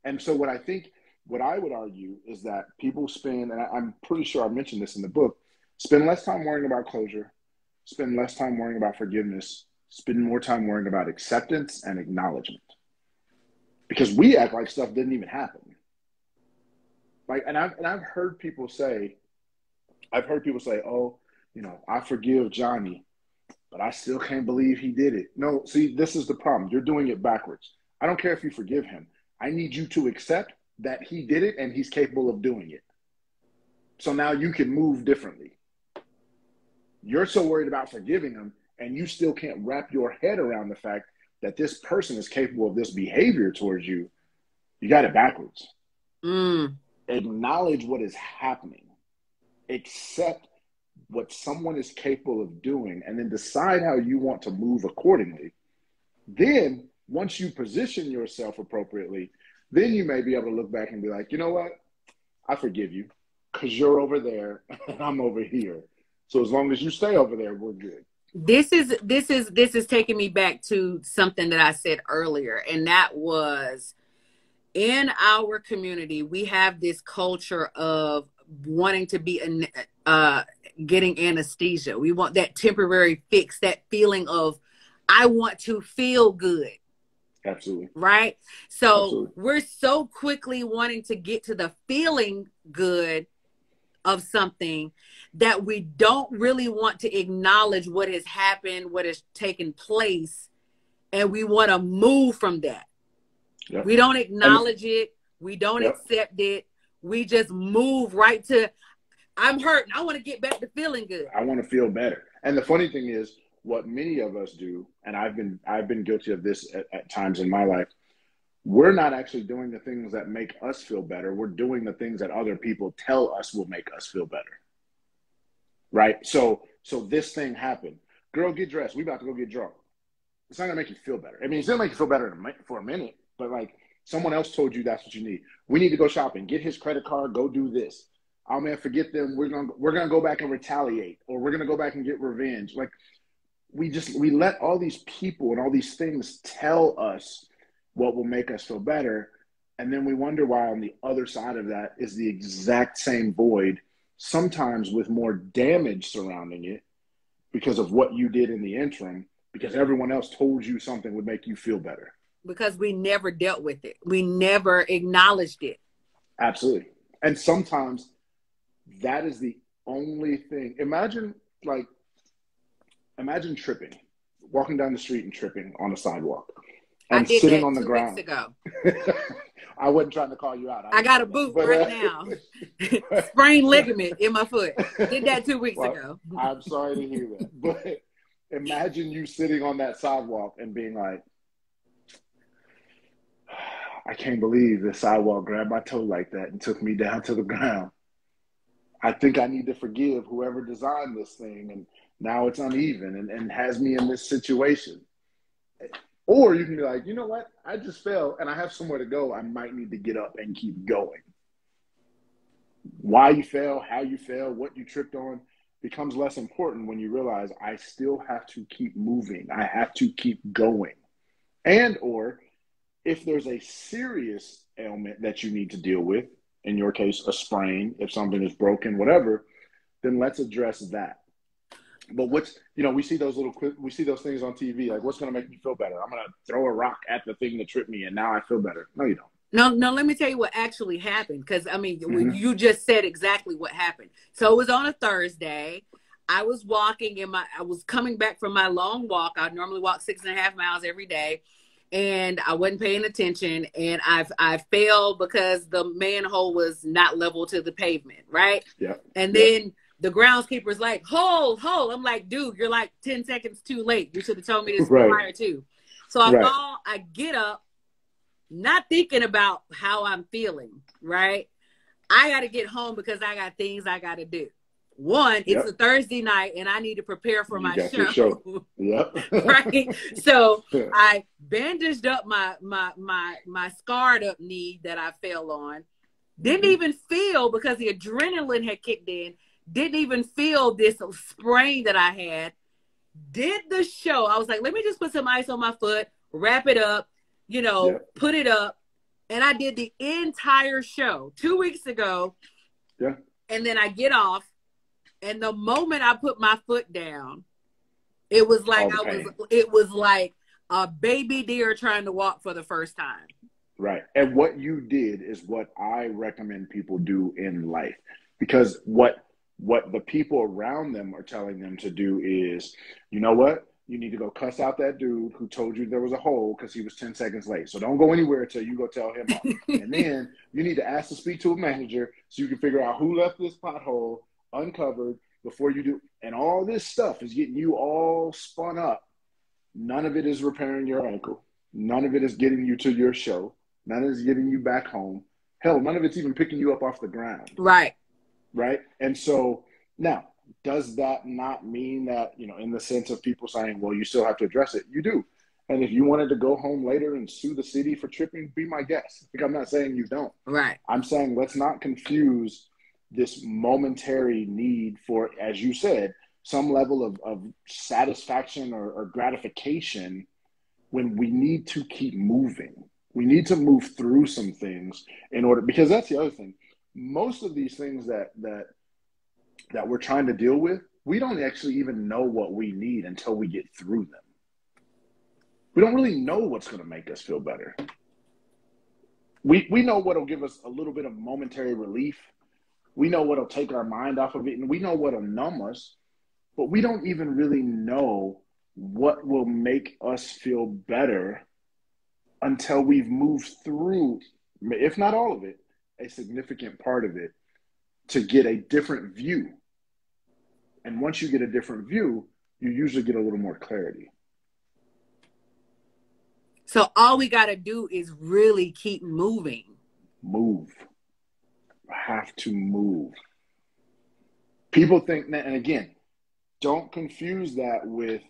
And so what I would argue is that people spend, and I'm pretty sure I mentioned this in the book, spend less time worrying about closure, spend less time worrying about forgiveness, spend more time worrying about acceptance and acknowledgement. Because we act like stuff didn't even happen. Like, and I've heard people say, oh, I forgive Johnny, but I still can't believe he did it. No, see, this is the problem. You're doing it backwards. I don't care if you forgive him. I need you to accept that he did it and he's capable of doing it. So now you can move differently. You're so worried about forgiving him, and you still can't wrap your head around the fact that this person is capable of this behavior towards you. You got it backwards. Acknowledge what is happening. Accept what someone is capable of doing, and then decide how you want to move accordingly. Then, once you position yourself appropriately, then you may be able to look back and be like, you know what? I forgive you, because you're over there and I'm over here. So as long as you stay over there, we're good. This is taking me back to something that I said earlier, and that was, in our community, we have this culture of wanting to be getting anesthesia. We want that temporary fix, that feeling of, I want to feel good. Absolutely. Right? So Absolutely. We're so quickly wanting to get to the feeling good of something that we don't really want to acknowledge what has happened, what has taken place, and we want to move from that. Yep. We don't acknowledge it. We don't accept it. We just move right to, I'm hurt and I want to get back to feeling good. I want to feel better. And the funny thing is, what many of us do, and I've been guilty of this at times in my life, we're not actually doing the things that make us feel better. We're doing the things that other people tell us will make us feel better. Right? So this thing happened. Girl, get dressed. We about to go get drunk. It's not going to make you feel better. I mean, it's going to make you feel better for a minute, but like someone else told you that's what you need. We need to go shopping. Get his credit card. Go do this. Oh, man, forget them. We're gonna go back and retaliate, or we're going to go back and get revenge. Like, we let all these people and all these things tell us what will make us feel better. And then we wonder why on the other side of that is the exact same void, sometimes with more damage surrounding it because of what you did in the interim, because everyone else told you something would make you feel better. Because we never dealt with it. We never acknowledged it. Absolutely. And sometimes that is the only thing. Imagine tripping, walking down the street and tripping on a sidewalk. And I did sitting that on the 2 ground. weeks ago. I wasn't trying to call you out. I got a boot right now. Sprained ligament in my foot. Did that 2 weeks ago. I'm sorry to hear that. But imagine you sitting on that sidewalk and being like, I can't believe the sidewalk grabbed my toe like that and took me down to the ground. I think I need to forgive whoever designed this thing, and now it's uneven and has me in this situation. Or you can be like, you know what? I just fell and I have somewhere to go. I might need to get up and keep going. Why you fell, how you fell, what you tripped on becomes less important when you realize I still have to keep moving. I have to keep going. And or if there's a serious ailment that you need to deal with, in your case, a sprain, if something is broken, whatever, then let's address that. But we see those things on TV, like, what's going to make me feel better? I'm going to throw a rock at the thing that tripped me and now I feel better. No, you don't. No, let me tell you what actually happened. Because, I mean, you just said exactly what happened. So it was on a Thursday. I was walking I was coming back from my long walk. I normally walk 6.5 miles every day. And I wasn't paying attention. And I fell because the manhole was not level to the pavement. Right. Yeah. And then the groundskeeper's like, hold. I'm like, dude, you're like 10 seconds too late. You should have told me this prior to. So I fall, I get up, not thinking about how I'm feeling, right? I got to get home because I got things I got to do. One, it's a Thursday night and I need to prepare for my show. Yep. Right. So I bandaged up my scarred up knee that I fell on. Didn't even feel, because the adrenaline had kicked in, didn't even feel this sprain that I had. Did the show. I was like, let me just put some ice on my foot, wrap it up, put it up. And I did the entire show 2 weeks ago. Yeah. And then I get off. And the moment I put my foot down, it was like it was like a baby deer trying to walk for the first time. Right. And what you did is what I recommend people do in life, because what the people around them are telling them to do is, you know what? You need to go cuss out that dude who told you there was a hole because he was 10 seconds late. So don't go anywhere until you go tell him off. And then you need to ask to speak to a manager so you can figure out who left this pothole uncovered before you do. And all this stuff is getting you all spun up. None of it is repairing your ankle. None of it is getting you to your show. None of it is getting you back home. Hell, none of it's even picking you up off the ground. Right. Right. And so now, does that not mean that, in the sense of people saying, well, you still have to address it? You do. And if you wanted to go home later and sue the city for tripping, be my guest. Like, I'm not saying you don't. Right. I'm saying let's not confuse this momentary need for, as you said, some level of satisfaction or gratification when we need to keep moving. We need to move through some things in order, because that's the other thing. Most of these things that we're trying to deal with, we don't actually even know what we need until we get through them. We don't really know what's going to make us feel better. We know what'll give us a little bit of momentary relief. We know what'll take our mind off of it, and we know what'll numb us, but we don't even really know what will make us feel better until we've moved through, if not all of it, a significant part of it, to get a different view. And once you get a different view, you usually get a little more clarity. So all we got to do is really keep moving. Move. Have to move. People think that, and again, don't confuse that with,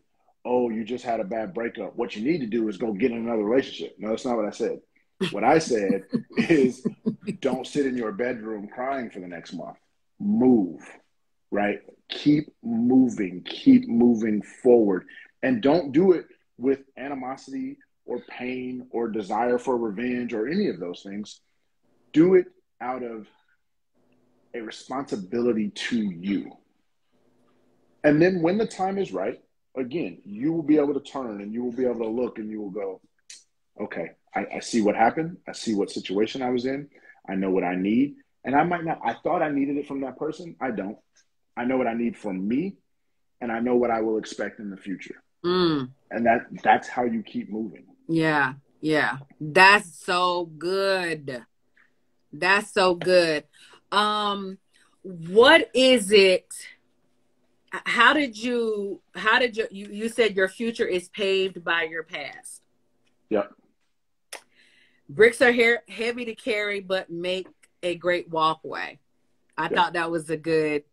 oh, you just had a bad breakup. What you need to do is go get in another relationship. No, that's not what I said. What I said is don't sit in your bedroom crying for the next month. Move, right? Keep moving forward. And don't do it with animosity or pain or desire for revenge or any of those things. Do it out of a responsibility to you. And then when the time is right, again, you will be able to turn and you will be able to look and you will go, okay, I see what happened. I see what situation I was in. I know what I need. And I thought I needed it from that person. I don't. I know what I need from me, and I know what I will expect in the future. And that's how you keep moving. Yeah. Yeah. That's so good. That's so good. What is it? How did you said your future is paved by your past? Yep. Bricks are heavy to carry, but make a great walkway. I thought that was a good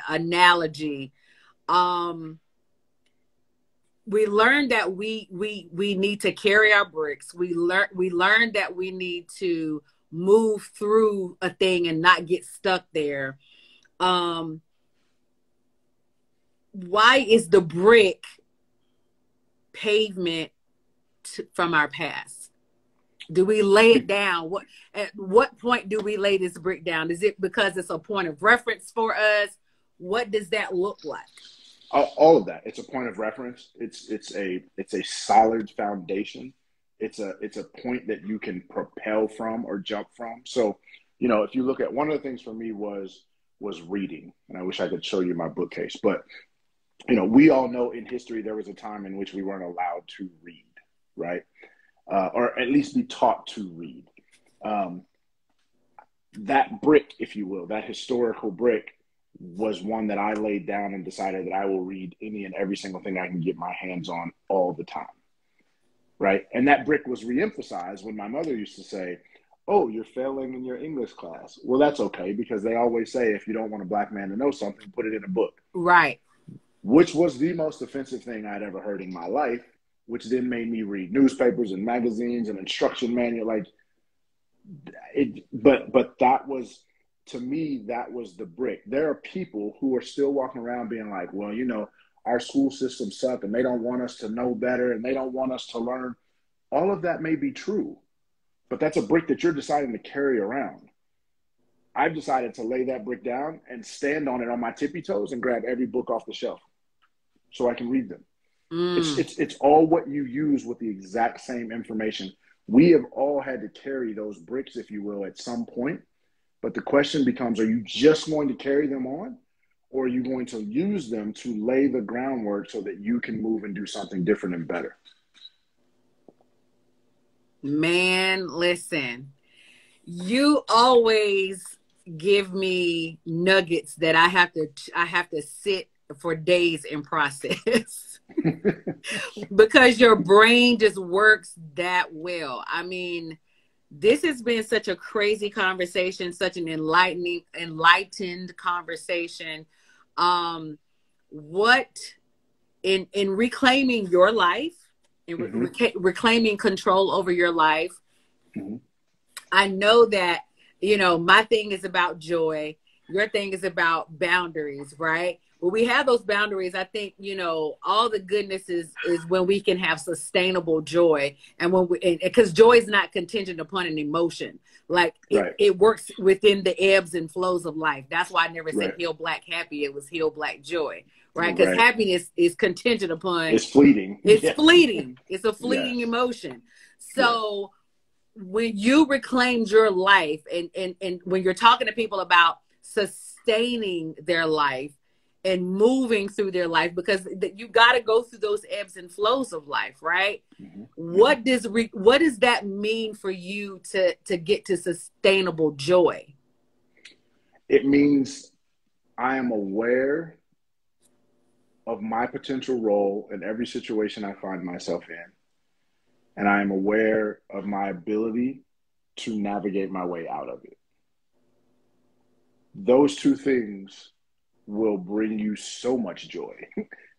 analogy. We learned that we need to carry our bricks. We learned that we need to move through a thing and not get stuck there. Why is the brick pavement from our past? Do we lay it down? At what point do we lay this brick down? Is it because it's a point of reference for us? What does that look like? All of that. It's a point of reference. It's a solid foundation. It's a point that you can propel from or jump from. So, if you look at, one of the things for me was reading, and I wish I could show you my bookcase, but we all know in history there was a time in which we weren't allowed to read, right? Or at least be taught to read. That brick, if you will, that historical brick, was one that I laid down and decided that I will read any and every single thing I can get my hands on all the time, right? And that brick was reemphasized when my mother used to say, oh, you're failing in your English class. Well, that's okay, because they always say if you don't want a black man to know something, put it in a book. Right. Which was the most offensive thing I'd ever heard in my life, which then made me read newspapers and magazines and instruction manual. But that was, to me, that was the brick. There are people who are still walking around being like, well, our school system sucks and they don't want us to know better and they don't want us to learn. All of that may be true, but that's a brick that you're deciding to carry around. I've decided to lay that brick down and stand on it on my tippy toes and grab every book off the shelf so I can read them. It's all what you use with the exact same information. We have all had to carry those bricks, if you will, at some point. But the question becomes, are you just going to carry them on, or are you going to use them to lay the groundwork so that you can move and do something different and better? Man, listen, you always give me nuggets that I have to sit for days and process because your brain just works that well. I mean, this has been such a crazy conversation, such an enlightened conversation. What in reclaiming your life and reclaiming control over your life, I know that, my thing is about joy. Your thing is about boundaries, right? When we have those boundaries, I think, all the goodness is when we can have sustainable joy. And because joy is not contingent upon an emotion. Like it works within the ebbs and flows of life. That's why I never said heal black happy. It was heal black joy, right? Because happiness is contingent upon. It's fleeting. It's fleeting. It's a fleeting emotion. So when you reclaimed your life and when you're talking to people about sustaining their life and moving through their life, because you got to go through those ebbs and flows of life, right? What does that mean for you to get to sustainable joy? It means I am aware of my potential role in every situation I find myself in, and I am aware of my ability to navigate my way out of it. Those two things will bring you so much joy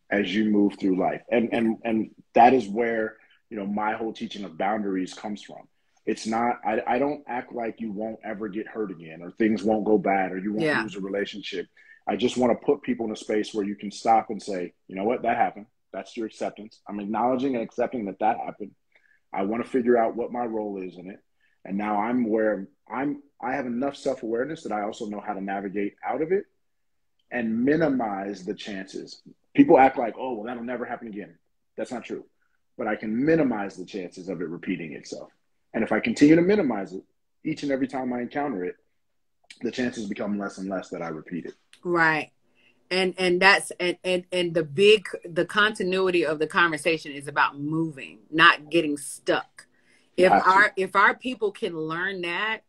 as you move through life. And that is where, my whole teaching of boundaries comes from. It's not, I don't act like you won't ever get hurt again, or things won't go bad, or you won't lose a relationship. I just want to put people in a space where you can stop and say, you know what, that happened. That's your acceptance. I'm acknowledging and accepting that happened. I want to figure out what my role is in it. And now I'm aware, I have enough self-awareness that I also know how to navigate out of it and minimize the chances. People act like, oh, well, that'll never happen again. That's not true. But I can minimize the chances of it repeating itself. And if I continue to minimize it, each and every time I encounter it, the chances become less and less that I repeat it. Right. And that's the continuity of the conversation is about moving, not getting stuck. If our people can learn that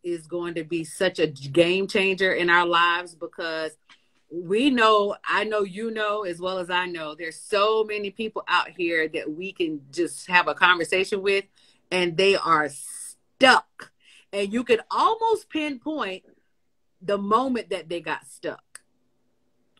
is going to be such a game changer in our lives, because I know you know as well as I know, there's so many people out here that we can just have a conversation with and they are stuck. And you can almost pinpoint the moment that they got stuck.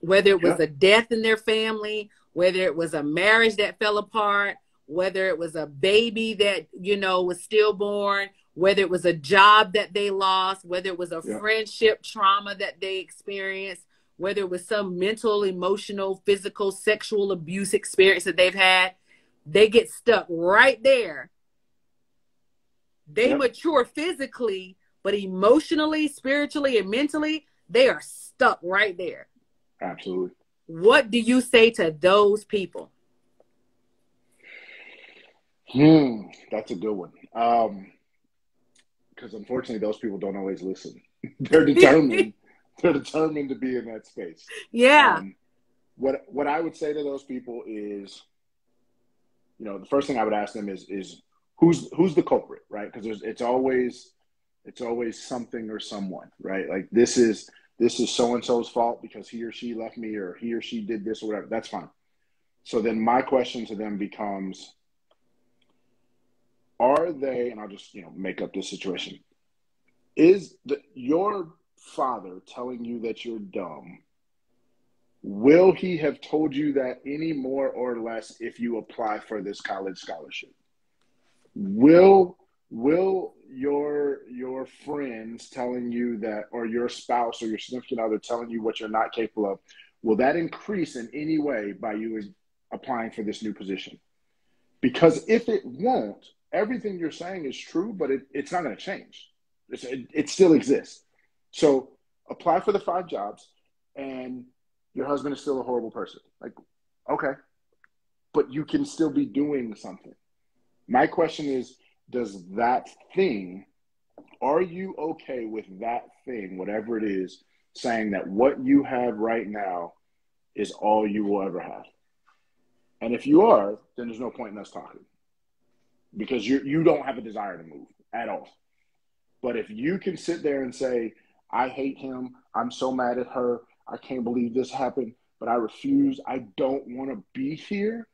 Whether it was a death in their family, whether it was a marriage that fell apart, whether it was a baby that, was stillborn, whether it was a job that they lost, whether it was a friendship trauma that they experienced, whether it was some mental, emotional, physical, sexual abuse experience that they've had, they get stuck right there. They mature physically, but emotionally, spiritually, and mentally, they are stuck right there. Absolutely. What do you say to those people? That's a good one. Because unfortunately, those people don't always listen. They're determined. They're determined to be in that space. Yeah. What I would say to those people is, the first thing I would ask them is who's the culprit, right? Because it's always something or someone, right? Like this is so-and-so's fault because he or she left me, or he or she did this or whatever. That's fine. So then my question to them becomes, are they, and I'll just, make up this situation. Is your father telling you that you're dumb? Will he have told you that any more or less if you apply for this college scholarship? Will your friends telling you that, or your spouse or your significant other telling you what you're not capable of, will that increase in any way by you applying for this new position? Because if it won't, everything you're saying is true, but it's not going to change. It still exists. So apply for the 5 jobs and your husband is still a horrible person. Like, okay, but you can still be doing something. My question is, are you okay with that thing, whatever it is, saying that what you have right now is all you will ever have? And if you are, then there's no point in us talking, because you don't have a desire to move at all. But if you can sit there and say, I hate him, I'm so mad at her, I can't believe this happened, but I refuse, I don't want to be here,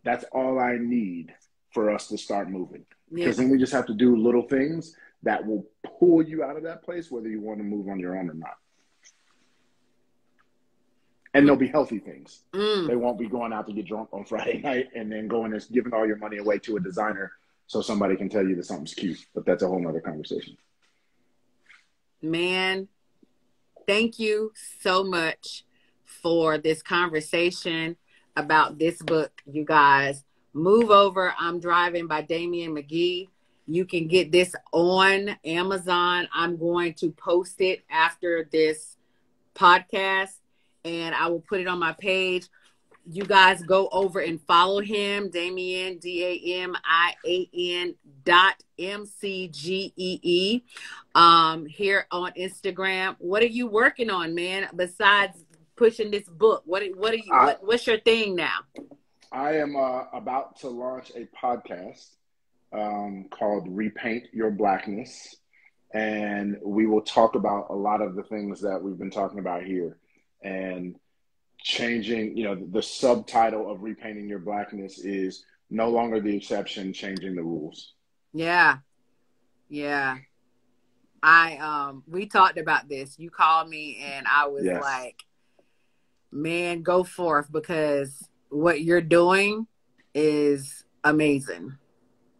that's all I need for us to start moving. Because then we just have to do little things that will pull you out of that place, whether you want to move on your own or not. And they'll be healthy things. They won't be going out to get drunk on Friday night and then going and giving all your money away to a designer so somebody can tell you that something's cute. But that's a whole nother conversation. Man, thank you so much for this conversation about this book, you guys. Move Over, I'm Driving by Damien McGee. You can get this on Amazon. I'm going to post it after this podcast, and I will put it on my page. You guys go over and follow him, Damian, Damian .MCGEE, here on Instagram. What are you working on, man? Besides pushing this book, what's your thing now? I am about to launch a podcast called Repaint Your Blackness, and we will talk about a lot of the things that we've been talking about here, and changing, the subtitle of Repainting Your Blackness is no longer the exception, changing the rules. Yeah. Yeah. We talked about this. You called me and I was Yes. like, man, go forth, because what you're doing is amazing.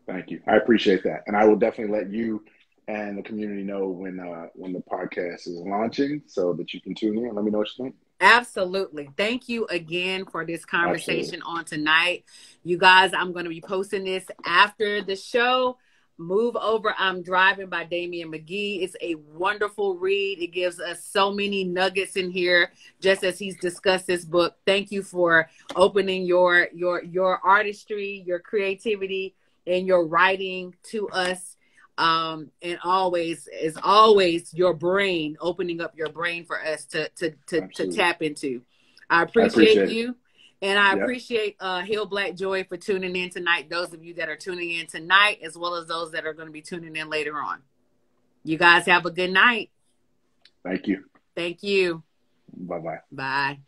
Thank you. I appreciate that. And I will definitely let you and the community know when the podcast is launching so that you can tune in and let me know what you think. Absolutely. Thank you again for this conversation on tonight. You guys, I'm going to be posting this after the show. Move Over, I'm Driving by Damian McGee. It's a wonderful read. It gives us so many nuggets in here, just as he's discussed this book. Thank you for opening your artistry, your creativity, and your writing to us. And always your brain, opening up your brain for us to tap into. I appreciate you. And I appreciate Heal Black Joy for tuning in tonight. Those of you that are tuning in tonight, as well as those that are going to be tuning in later on. You guys have a good night. Thank you. Thank you. Bye-bye. Bye.